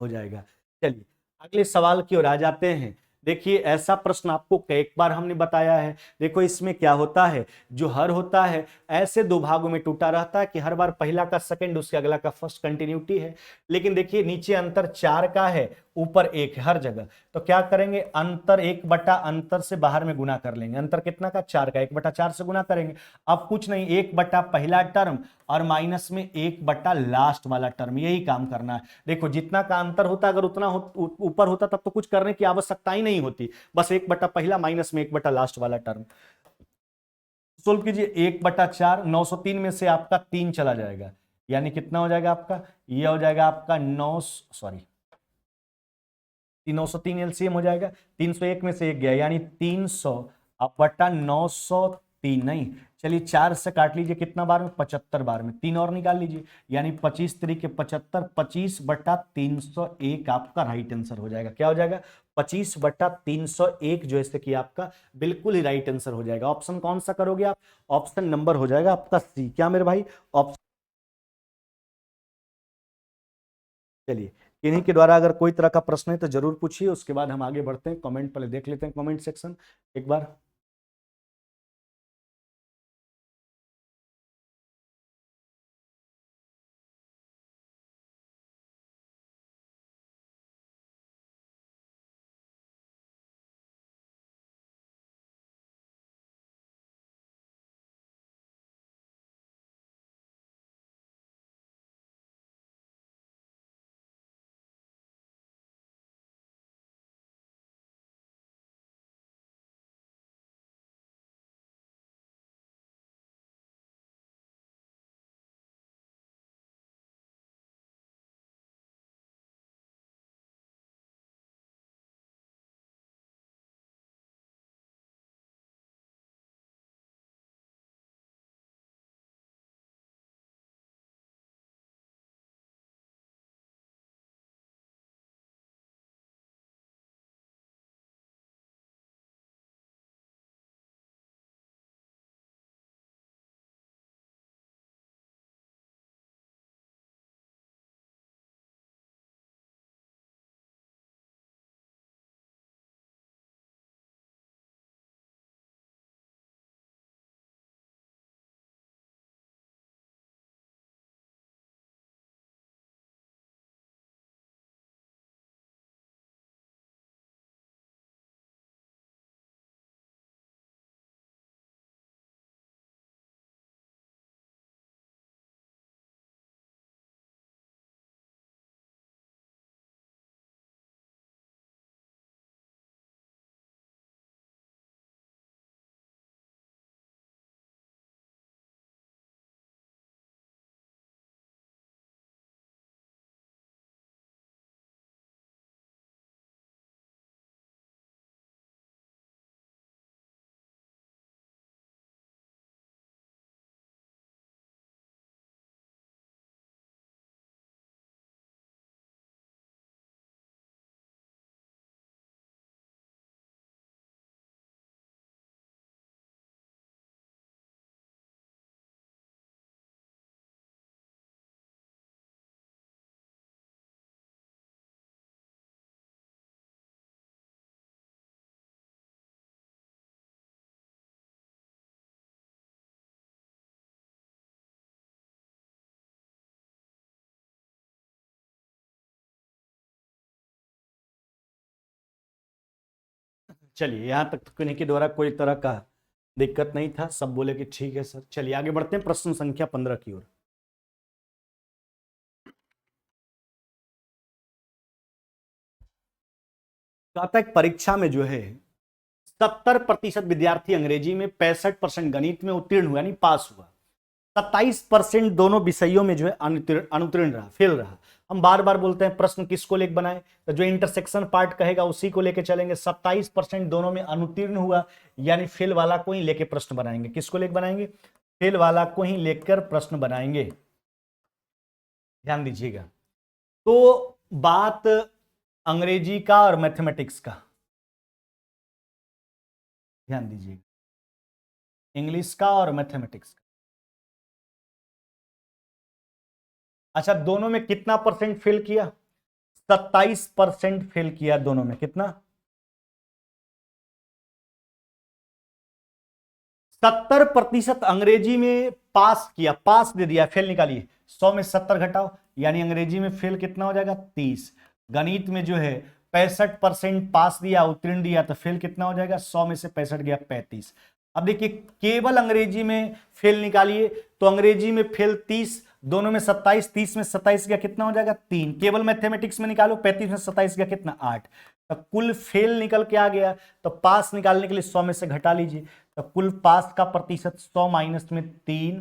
जाएगा। चलिए अगले सवाल की ओर आ जाते हैं। देखिए ऐसा प्रश्न आपको कई बार हमने बताया है। देखो इसमें क्या होता है, जो हर होता है ऐसे दो भागों में टूटा रहता है कि हर बार पहला का सेकंड, उसके अगला का फर्स्ट, कंटिन्यूटी है। लेकिन देखिए नीचे अंतर 4 का है, ऊपर 1 है हर जगह। तो क्या करेंगे? अंतर 1 बटा अंतर से बाहर में गुना कर लेंगे। अंतर कितना का? 4 का, 1/4 से गुना करेंगे। अब कुछ नहीं, 1 बटा पहला टर्म और माइनस में 1 बटा लास्ट वाला टर्म, यही काम करना है। देखो जितना का अंतर होता, अगर उतना ऊपर होता तब तो कुछ करने की आवश्यकता ही नहीं होती, बस 1 बटा पहला माइनस में 1 बटा लास्ट वाला टर्म। सोल्व कीजिए। 1/4, 903 में से आपका 3 चला जाएगा, यानी कितना हो जाएगा आपका? यह हो जाएगा आपका 903 एलसीएम हो जाएगा। 301 में से 1 गया, यानी 300 अब बटा 903 नहीं। चलिए 4 से काट लीजिए, कितना बार में? 75 बार में। 3 और निकाल लीजिए, यानी 25 तरीके 75, 25/301 आपका राइट आंसर हो जाएगा। क्या हो जाएगा? 25/301 जो है कि आपका बिल्कुल ही राइट आंसर हो जाएगा। ऑप्शन कौन सा करोगे आप? ऑप्शन नंबर हो जाएगा आपका सी। क्या मेरे भाई? ऑप्शन। चलिए इन्हीं के द्वारा अगर कोई तरह का प्रश्न है तो जरूर पूछिए, उसके बाद हम आगे बढ़ते हैं। कमेंट पहले देख लेते हैं, कमेंट सेक्शन एक बार। चलिए यहां तक तो किन्हीं के द्वारा कोई तरह का दिक्कत नहीं था, सब बोले कि ठीक है सर। चलिए आगे बढ़ते हैं प्रश्न संख्या 15 की ओर। कहता है परीक्षा में जो है 70% विद्यार्थी अंग्रेजी में, 65% गणित में उत्तीर्ण हुआ यानी पास हुआ, 27% दोनों विषयों में जो है अनुत्तीर्ण रहा, फेल रहा। हम बार बार बोलते हैं प्रश्न किसको लेकर बनाए, तो जो इंटरसेक्शन पार्ट कहेगा उसी को लेकर चलेंगे। 27% दोनों में अनुत्तीर्ण हुआ यानी फेल वाला को ही लेकर प्रश्न बनाएंगे। किसको लेकर बनाएंगे? फेल वाला को ही लेकर प्रश्न बनाएंगे, ध्यान दीजिएगा। तो बात अंग्रेजी का और मैथमेटिक्स का, ध्यान दीजिएगा, इंग्लिश का और मैथमेटिक्स का। अच्छा, दोनों में कितना परसेंट फेल किया? 27% फेल किया दोनों में। कितना? 70% अंग्रेजी में पास किया, पास दे दिया, फेल निकालिए। 100 में 70 घटाओ यानी अंग्रेजी में फेल कितना हो जाएगा? 30। गणित में जो है 65% पास दिया, उत्तीर्ण दिया, तो फेल कितना हो जाएगा? 100 में से 65 गया 35। अब देखिए केवल अंग्रेजी में फेल निकालिए तो अंग्रेजी में फेल 30, दोनों में 27, 30 में 27 गया कितना हो जाएगा? 3। केवल मैथमेटिक्स में निकालो, 35 में 27 गया कितना? 8। तो कुल फेल निकल के आ गया। तो पास निकालने के लिए 100 में से घटा लीजिए, तो कुल पास का प्रतिशत 100 माइनस में 3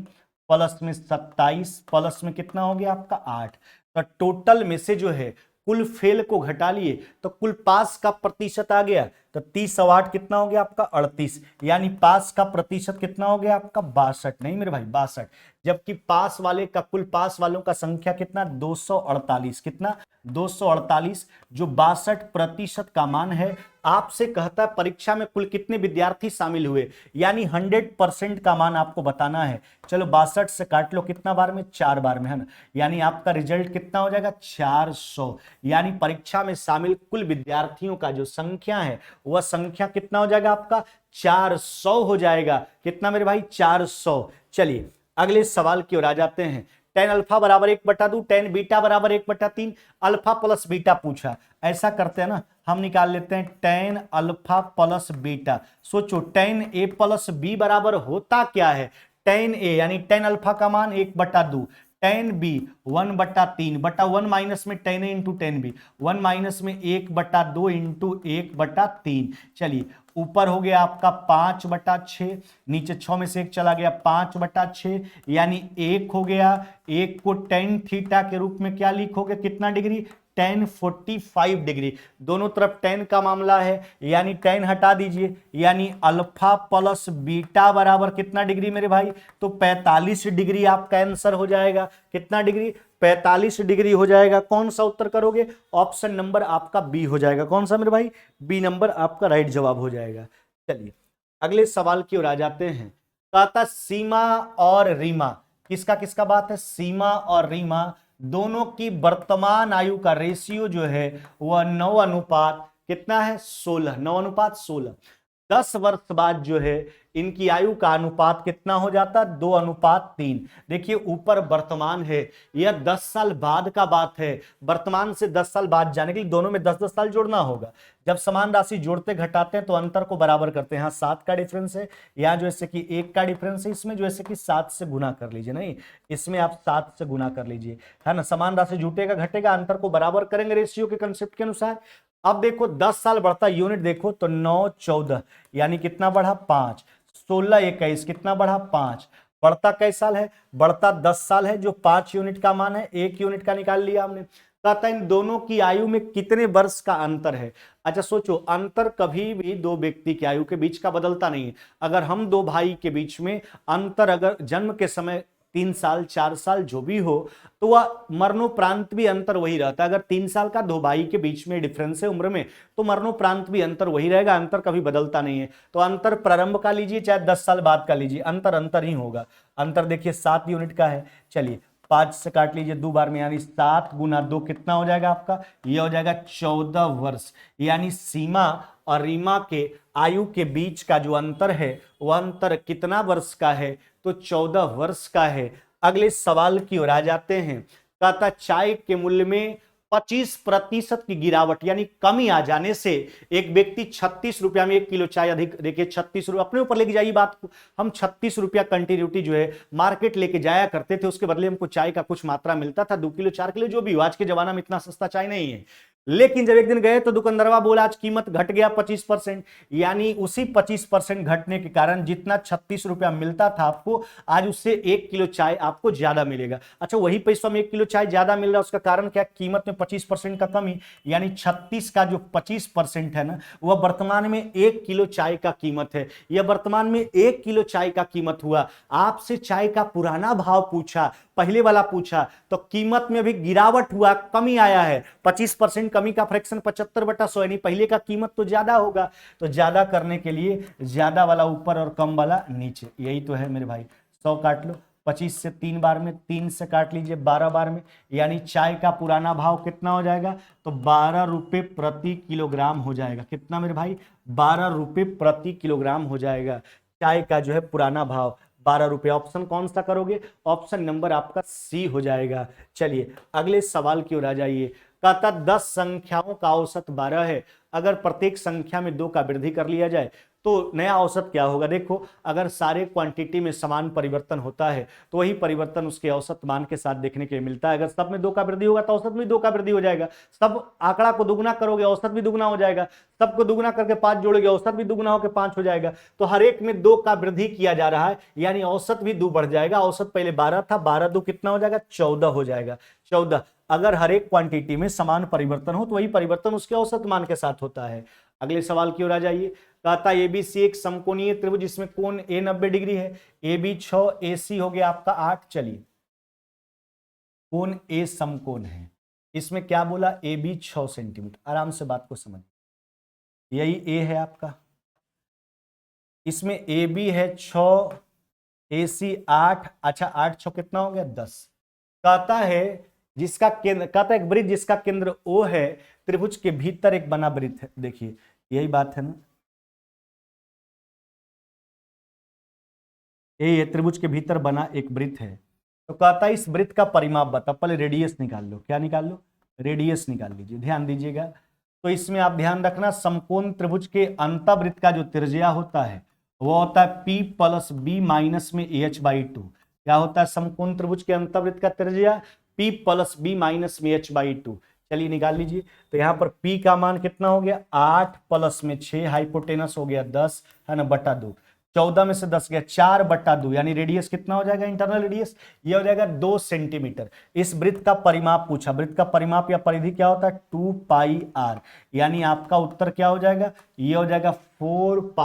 प्लस में 27 प्लस में कितना हो गया आपका? 8। तो टोटल में से जो है कुल फेल को घटा लिए तो कुल पास का प्रतिशत आ गया। तो 30 और 8 कितना हो गया आपका? 38। यानी पास का प्रतिशत कितना हो गया आपका? 62। नहीं मेरे भाई, 62। जबकि पास वाले का, कुल पास वालों का संख्या कितना? 248। कितना? 248, जो 62% का मान है। आपसे कहता है परीक्षा में कुल कितने विद्यार्थी शामिल हुए, यानी 100% का मान आपको बताना है। चलो 62 से काट लो, कितना बार में? 4 बार में, है ना। यानी आपका रिजल्ट कितना हो जाएगा? 400। यानी परीक्षा में शामिल कुल विद्यार्थियों का जो संख्या है वह संख्या कितना हो जाएगा आपका? 400 हो जाएगा। कितना मेरे भाई? 400। चलिए अगले सवाल की ओर आ जाते हैं। tan अल्फा बराबर 1/2, tan बीटा बराबर 1/3, अल्फा प्लस बीटा पूछा। ऐसा करते हैं ना, हम निकाल लेते हैं tan अल्फा प्लस बीटा। सोचो tan a प्लस b बराबर होता क्या है? tan a यानी tan अल्फा का मान 1/2, tan b 1/3 बटा 1 माइनस में tan a into tan b, 1 minus में 1/2 इंटू 1/3। चलिए ऊपर हो गया आपका 5/6, नीचे 6 में से 1 चला गया, 5/6 यानी 1 हो गया। 1 को tan थीटा के रूप में क्या लिखोगे? कितना डिग्री? tan 45 degree. दोनों तरफ tan का मामला है यानी tan हटा दीजिए, यानी अल्फा प्लस बीटा बराबर कितना डिग्री मेरे भाई? तो 45 डिग्री आपका आंसर हो जाएगा। कितना डिग्री? 45 डिग्री हो जाएगा। कौन सा उत्तर करोगे? ऑप्शन नंबर आपका बी हो जाएगा। कौन सा मेरे भाई? बी नंबर आपका राइट जवाब हो जाएगा। चलिए अगले सवाल की ओर आ जाते हैं। कहता सीमा और रीमा, किसका किसका बात है? सीमा और रीमा दोनों की वर्तमान आयु का रेशियो जो है वह 9 अनुपात कितना है? 16। 9 अनुपात 16। 10 वर्ष बाद जो है इनकी आयु का अनुपात कितना हो जाता? 2 अनुपात 3। देखिए ऊपर वर्तमान है, यह 10 साल बाद का बात है। वर्तमान से 10 साल बाद जाने के लिए दोनों में 10-10 साल जोड़ना होगा। जब समान राशि जोड़ते घटाते हैं तो अंतर को बराबर करते हैं। यहाँ 7 का डिफरेंस है, यहाँ जो है कि 1 का डिफरेंस है, इसमें जो है कि 7 से गुना कर लीजिए। नहीं, इसमें आप 7 से गुना कर लीजिए, है ना। समान राशि जुटेगा घटेगा, अंतर को बराबर करेंगे रेशियो के कंसेप्ट के अनुसार। अब देखो 10 साल बढ़ता, यूनिट देखो तो 9 14 यानी कितना बढ़ा? 5। 16 21 कितना बढ़ा? 5। बढ़ता कैसे साल है? बढ़ता 10 साल है, जो 5 यूनिट का मान है, 1 यूनिट का निकाल लिया हमने। कहता है इन दोनों की आयु में कितने वर्ष का अंतर है? अच्छा सोचो, अंतर कभी भी दो व्यक्ति की आयु के बीच का बदलता नहीं है। अगर हम दो भाई के बीच में अंतर अगर जन्म के समय 3 साल 4 साल जो भी हो, तो वह मरणोपरांत भी अंतर वही रहता है। अगर 3 साल का दो भाई के बीच में डिफरेंस है उम्र में, तो मरणोपरांत भी अंतर वही रहेगा, अंतर कभी बदलता नहीं है। तो अंतर प्रारंभ का लीजिए चाहे 10 साल बाद का लीजिए, अंतर अंतर ही होगा। अंतर देखिए 7 यूनिट का है। चलिए 5 से काट लीजिए 2 बार में, यानी 7 गुना 2 कितना हो जाएगा आपका? यह हो जाएगा 14 वर्ष। यानी सीमा और रीमा के आयु के बीच का जो अंतर है वह अंतर कितना वर्ष का है? तो 14 वर्ष का है। अगले सवाल की ओर आ जाते हैं। कहता चाय के मूल्य में 25% की गिरावट यानी कमी आ जाने से एक व्यक्ति 36 रुपया में 1 किलो चाय अधिक, देखिए 36 रुपया, अपने ऊपर लेके जाइए बात को, हम 36 रुपया कंटिन्यूटी जो है मार्केट लेके जाया करते थे, उसके बदले हमको चाय का कुछ मात्रा मिलता था, 2 किलो 4 किलो जो भी हो, आज के जमाना में इतना सस्ता चाय नहीं है। लेकिन जब एक दिन गए तो दुकानदारवा बोला आज कीमत घट गया 25%, यानी उसी 25% घटने के कारण जितना 36 रुपया मिलता था आपको, आज उससे 1 किलो चाय आपको ज्यादा मिलेगा। अच्छा, वही पैसा में 1 किलो चाय ज्यादा मिल रहा है, उसका कारण क्या? कीमत में 25% का कमी, यानी 36 का जो 25% है ना, वह वर्तमान में 1 किलो चाय का कीमत है। यह वर्तमान में 1 किलो चाय का कीमत हुआ। आपसे चाय का पुराना भाव पूछा, पहले वाला पूछा, तो कीमत में भी गिरावट हुआ, कमी आया है। 25% कमी का फ्रैक्शन 75/100, यानी पहले का कीमत तो ज्यादा होगा। तो ज्यादा करने के लिए ज्यादा वाला ऊपर और कम वाला नीचे, यही तो है मेरे भाई। 100 काट लो, 25 से 3 बार में, 3 से काट लीजिए 12 बार में, यानी चाय का पुराना भाव कितना हो जाएगा? तो 12 रुपए प्रति किलोग्राम हो जाएगा। कितना मेरे भाई? 12 रुपए प्रति किलोग्राम हो जाएगा चाय का जो है पुराना भाव, 12 रुपए। ऑप्शन कौन सा करोगे? ऑप्शन नंबर आपका सी हो जाएगा। चलिए अगले सवाल की ओर आ जाइए। कहता 10 संख्याओं का औसत 12 है, अगर प्रत्येक संख्या में 2 का वृद्धि कर लिया जाए तो नया औसत क्या होगा? देखो, अगर सारे क्वांटिटी में समान परिवर्तन होता है तो वही परिवर्तन उसके औसत मान के साथ देखने के लिए मिलता है। अगर सब में 2 का वृद्धि होगा तो औसत में 2 का वृद्धि हो जाएगा। सब आंकड़ा को दुगना करोगे औसत भी दुगना हो जाएगा, सबको दुगना करके 5 जोड़ोगे औसत भी दुगना होकर 5 हो जाएगा। तो हर एक में 2 का वृद्धि किया जा रहा है, यानी औसत भी 2 बढ़ जाएगा। औसत पहले 12 था, 12 2 कितना हो जाएगा? 14 हो जाएगा। 14। अगर हर एक क्वांटिटी में समान परिवर्तन हो तो वही परिवर्तन उसके औसत मान के साथ होता है। अगले सवाल की ओर आ जाइए। कहता एबीसी एक समकोणीय त्रिभुज जिसमें कोण ए 90 डिग्री है, ए बी 6, ए सी हो गया आपका 8। चलिए, कोण ए समकोण है, इसमें क्या बोला? A B 6 centimetre. आराम से बात को समझ, यही ए है आपका, इसमें ए बी है 6, ए सी 8। अच्छा, 8 6 कितना हो गया? 10। कहता है जिसका केंद्र, कहता है एक वृत्त जिसका केंद्र ओ है, त्रिभुज के भीतर एक बना वृत्त है। देखिए यही बात है ना, ये त्रिभुज के भीतर बना एक वृत्त है। तो कहता है इस वृत्त का परिमाप बता। पहले रेडियस निकाल लो। क्या निकाल लो? रेडियस निकाल लीजिए। ध्यान दीजिएगा, तो इसमें आप ध्यान रखना, समकोण त्रिभुज के अंतःवृत्त का जो त्रिज्या होता है वो होता है P + B - में AH/2। क्या होता है समकोण त्रिभुज के अंतःवृत्त का त्रिज्या? P + B - में AH/2। चलिए निकाल लीजिए। तो यहाँ पर P का मान कितना हो गया? 8 + में 6, हाइपोटेनस हो गया 10 है ना, बटा 2। 14 में से 10 गया, 4/2, यानी रेडियस कितना हो जाएगा? इंटरनल रेडियस ये हो जाएगा 2 सेंटीमीटर। इस वृत्त का परिमाप पूछा। वृत्त का परिमाप या परिधि क्या होता है? 2πr, यानी आपका उत्तर क्या हो जाएगा? ये हो जाएगा 4π,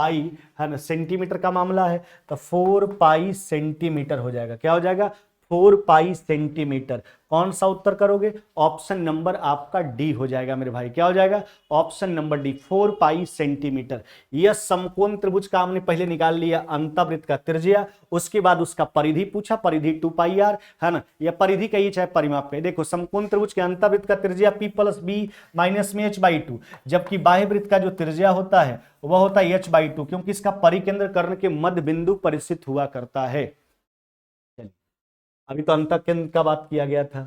है ना, सेंटीमीटर का मामला है तो 4π सेंटीमीटर हो जाएगा। क्या हो जाएगा? 4π सेंटीमीटर। कौन सा उत्तर करोगे? ऑप्शन नंबर आपका डी हो जाएगा मेरे भाई। क्या हो जाएगा? Option number D, 4π centimetre. यह समकोण त्रिभुज का हमने पहले निकाल लिया अंतःवृत्त का त्रिज्या, उसके बाद उसका परिधि पूछा, परिधि 2πr है ना, यह परिधि कही चाहे परिमाप पे। देखो समकोण त्रिभुज के अंतःवृत्त का त्रिज्या P + B - में h/2, जबकि बाह्य वृत्त का जो त्रिज्या होता है वह होता है h/2, क्योंकि इसका परिकेंद्र कर्ण के मध्य बिंदु पर स्थित हुआ करता है। अभी तो अंतःकेंद्र का बात किया गया था।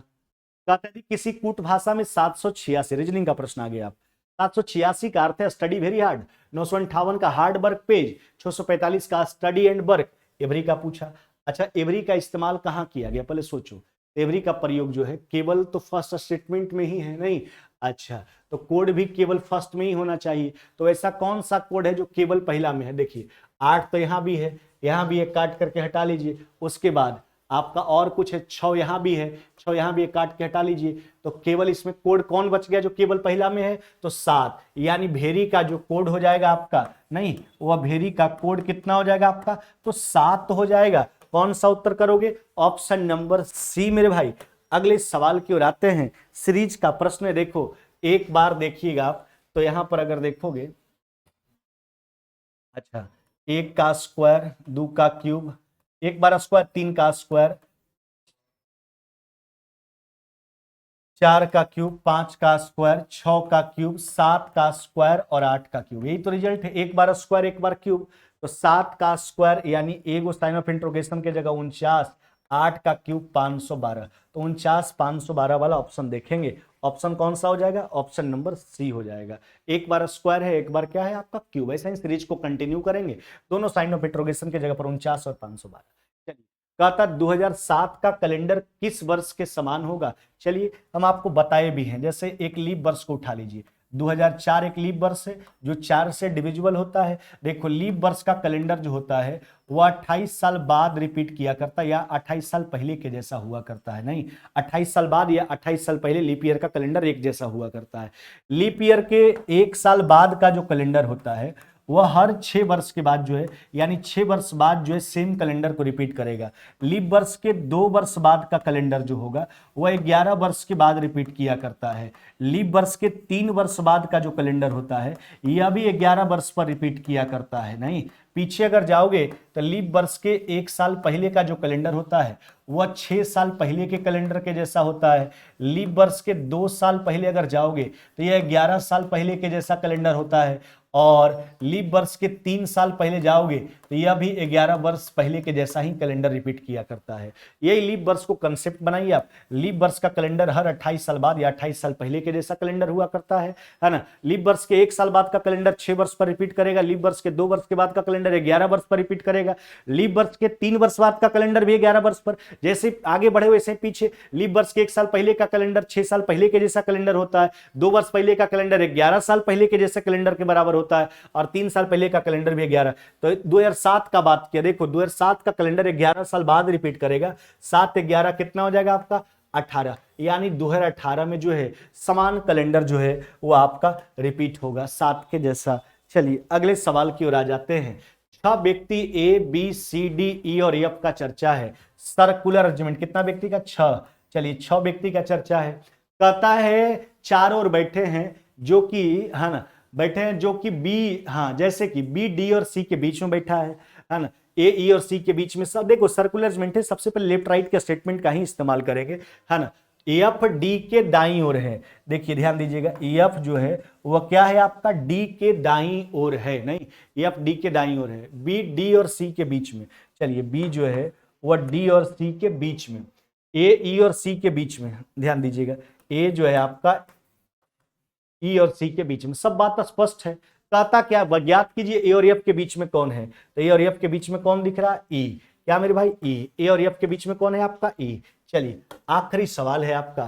कहते थे किसी कूट भाषा में 786, रीजनिंग का प्रश्न आ गया आप। 786 का अर्थ है स्टडी वेरी हार्ड, 958 का हार्ड वर्क पेज, 645 का स्टडी एंड वर्क। एवरी का पूछा। अच्छा, एवरी का इस्तेमाल कहाँ किया गया? पहले सोचो। एवरी का प्रयोग जो है केवल तो फर्स्ट स्टेटमेंट में ही है नहीं। अच्छा, तो कोड भी केवल फर्स्ट में ही होना चाहिए। तो ऐसा कौन सा कोड है जो केवल पहला में है? देखिए 8 तो यहाँ भी है, यहाँ भी एक काट करके हटा लीजिए। उसके बाद आपका और कुछ है, 6 यहाँ भी है, 6 यहाँ भी एक काट के हटा लीजिए। तो केवल इसमें कोड कौन बच गया जो केवल पहला में है? तो 7, यानी भेरी का जो कोड हो जाएगा आपका, नहीं वह भेरी का कोड कितना हो जाएगा आपका? तो 7 हो जाएगा। कौन सा उत्तर करोगे? ऑप्शन नंबर सी मेरे भाई। अगले सवाल की ओर आते हैं। सीरीज का प्रश्न है, देखो एक बार देखिएगा आप। तो यहां पर अगर देखोगे, अच्छा, 1 का स्क्वायर, 2 का क्यूब, 1 बार स्क्वायर, 3 का स्क्वायर, 4 का क्यूब, 5 का स्क्वायर, 6 का क्यूब, 7 का स्क्वायर और 8 का क्यूब। यही तो रिजल्ट है, 1 बार स्क्वायर 1 बार क्यूब। तो 7 का स्क्वायर यानी एगो साइन ऑफ इंट्रोगेशन के जगह 49, 8 का क्यूब 512, तो 49,512 वाला ऑप्शन देखेंगे। ऑप्शन कौन सा हो जाएगा? ऑप्शन नंबर सी हो जाएगा। एक बार स्क्वायर है, एक बार क्या है आपका क्यूब। ऐसा ही सीरीज को कंटिन्यू करेंगे, दोनों साइन ऑफ इंट्रोगेशन की जगह पर 49 और 512। चलिए, कहता 2007 का कैलेंडर किस वर्ष के समान होगा? चलिए हम आपको बताए भी हैं, जैसे एक लीप वर्ष को उठा लीजिए। 2004 एक लीप वर्ष है जो 4 से डिविजिबल होता है। देखो लीप वर्ष का कैलेंडर जो होता है वह 28 साल बाद रिपीट किया करता है, या 28 साल पहले के जैसा हुआ करता है। नहीं, 28 साल बाद या 28 साल पहले लीप ईयर का कैलेंडर एक जैसा हुआ करता है। लीप ईयर के 1 साल बाद का जो कैलेंडर होता है वह हर 6 वर्ष के बाद जो है, यानी 6 वर्ष बाद जो है सेम कैलेंडर को रिपीट करेगा। लीप वर्ष के 2 वर्ष बाद का कैलेंडर जो होगा वह 11 वर्ष के बाद रिपीट किया करता है। लीप वर्ष के 3 वर्ष बाद का जो कैलेंडर होता है यह भी 11 वर्ष पर रिपीट किया करता है। नहीं, पीछे अगर जाओगे तो लीप वर्ष के 1 साल पहले का जो कैलेंडर होता है वह 6 साल पहले के कैलेंडर के जैसा होता है। लीप वर्ष के 2 साल पहले अगर जाओगे तो यह 11 साल पहले के जैसा कैलेंडर होता है। और लीप वर्ष के 3 साल पहले जाओगे तो यह भी 11 वर्ष पहले के जैसा ही कैलेंडर रिपीट किया करता है। यही लीप वर्ष को कंसेप्ट बनाइए आप। लीप वर्ष का कैलेंडर हर 28 साल बाद या 28 साल पहले के जैसा कैलेंडर हुआ करता है ना। लीप वर्ष के 1 साल बाद का कैलेंडर 6 वर्ष पर रिपीट करेगा। लीप वर्ष के 2 वर्ष के बाद का कैलेंडर 11 वर्ष पर रिपीट करेगा। लीप वर्ष के 3 वर्ष बाद का कैलेंडर भी 11 वर्ष पर। जैसे आगे बढ़े वैसे पीछे, लीप वर्ष के 1 साल पहले का कैलेंडर 6 साल पहले के जैसा कैलेंडर होता है। 2 वर्ष पहले का कैलेंडर 11 साल पहले के जैसे कैलेंडर के बराबर होता है, और 3 साल पहले का कैलेंडर भी 11। तो 2007 का बात किया, देखो 2007 का कैलेंडर 11 साल बाद रिपीट करेगा। 7 11 कितना हो जाएगा आपका? 18। यानी 2018 में जो है समान कैलेंडर जो है वो आपका रिपीट होगा 7 के जैसा। चलिए अगले सवाल की ओर आ जाते हैं। 6 व्यक्ति A B C D E और एफ का चर्चा है। सर्कुलर अरेंजमेंट कितना व्यक्ति का? 6। चलिए 6 व्यक्ति का चर्चा है। कहता है चारों ओर बैठे हैं जो कि है ना, बैठे हैं जो कि बी, हाँ जैसे कि बी डी और सी के बीच में बैठा है ना। ए ई और सी के बीच में सब, देखो सर्कुलर अरेंजमेंट है, सबसे पहले लेफ्ट राइट के स्टेटमेंट का ही इस्तेमाल करेंगे, है ना। एफ डी के दाईं ओर है। देखिए ध्यान दीजिएगा, एफ जो है वह क्या है आपका? डी के दाईं ओर है। नहीं, एफ डी के दाईं ओर है। बी डी और सी के बीच में। चलिए बी जो है वह डी और सी के बीच में, ए ई और सी के बीच में। ध्यान दीजिएगा, ए जो है आपका ई और सी के बीच में। सब बात स्पष्ट है। कहता क्या? ज्ञात कीजिए ए और एफ के बीच में कौन है। तो ए और एफ के बीच में कौन दिख रहा है? ई। क्या मेरे भाई? ई। ए और एफ के बीच में कौन है आपका? ई। चलिए आखिरी सवाल है आपका।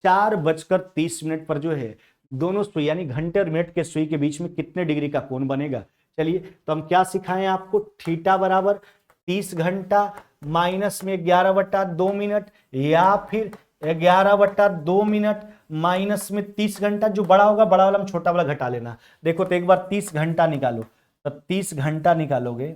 4:30 पर जो है दोनों सुई यानी घंटे और मिनट के सुई के बीच में कितने डिग्री का कोण बनेगा? चलिए तो हम क्या सिखाएं आपको? थीटा बराबर 30 घंटा माइनस में 11/2 मिनट, या फिर 11/2 मिनट माइनस में 30 घंटा। जो बड़ा होगा बड़ा वाला में छोटा वाला घटा लेना। देखो तो एक बार 30 घंटा निकालो, तो 30 घंटा निकालोगे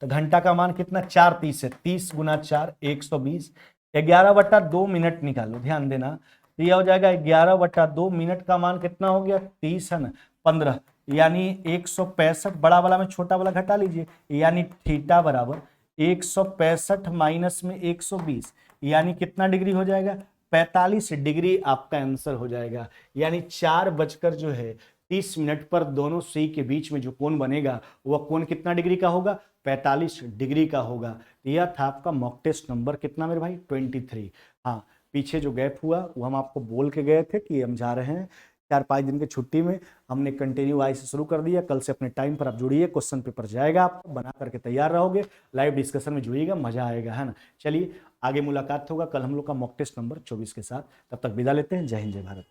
तो घंटा का मान कितना? 4 30 है। 30 गुना 4 120। 11/2 मिनट निकालो, ध्यान देना, तो यह हो जाएगा 11/2 मिनट का मान कितना हो गया? 30 है ना, 15, यानी 165। बड़ा वाला में छोटा वाला घटा लीजिए, यानी थीटा बराबर 165 माइनस में 120, यानी कितना डिग्री हो जाएगा? 45 डिग्री आपका आंसर हो जाएगा। यानी 4:30 पर दोनों सुई के बीच में जो कोण बनेगा वह कोण कितना डिग्री का होगा? 45 डिग्री का होगा। यह था आपका मॉक टेस्ट नंबर कितना मेरे भाई? 23। हाँ, पीछे जो गैप हुआ वो हम आपको बोल के गए थे कि हम जा रहे हैं 4-5 दिन की छुट्टी में। हमने कंटिन्यू आज से शुरू कर दिया। कल से अपने टाइम पर आप जुड़िए, क्वेश्चन पेपर जाएगा, आप बना करके तैयार रहोगे, लाइव डिस्कशन में जुड़िएगा, मजा आएगा, है ना। चलिए आगे मुलाकात होगा कल हम लोग का मॉक टेस्ट नंबर 24 के साथ। तब तक विदा लेते हैं। जय हिंद, जय भारत।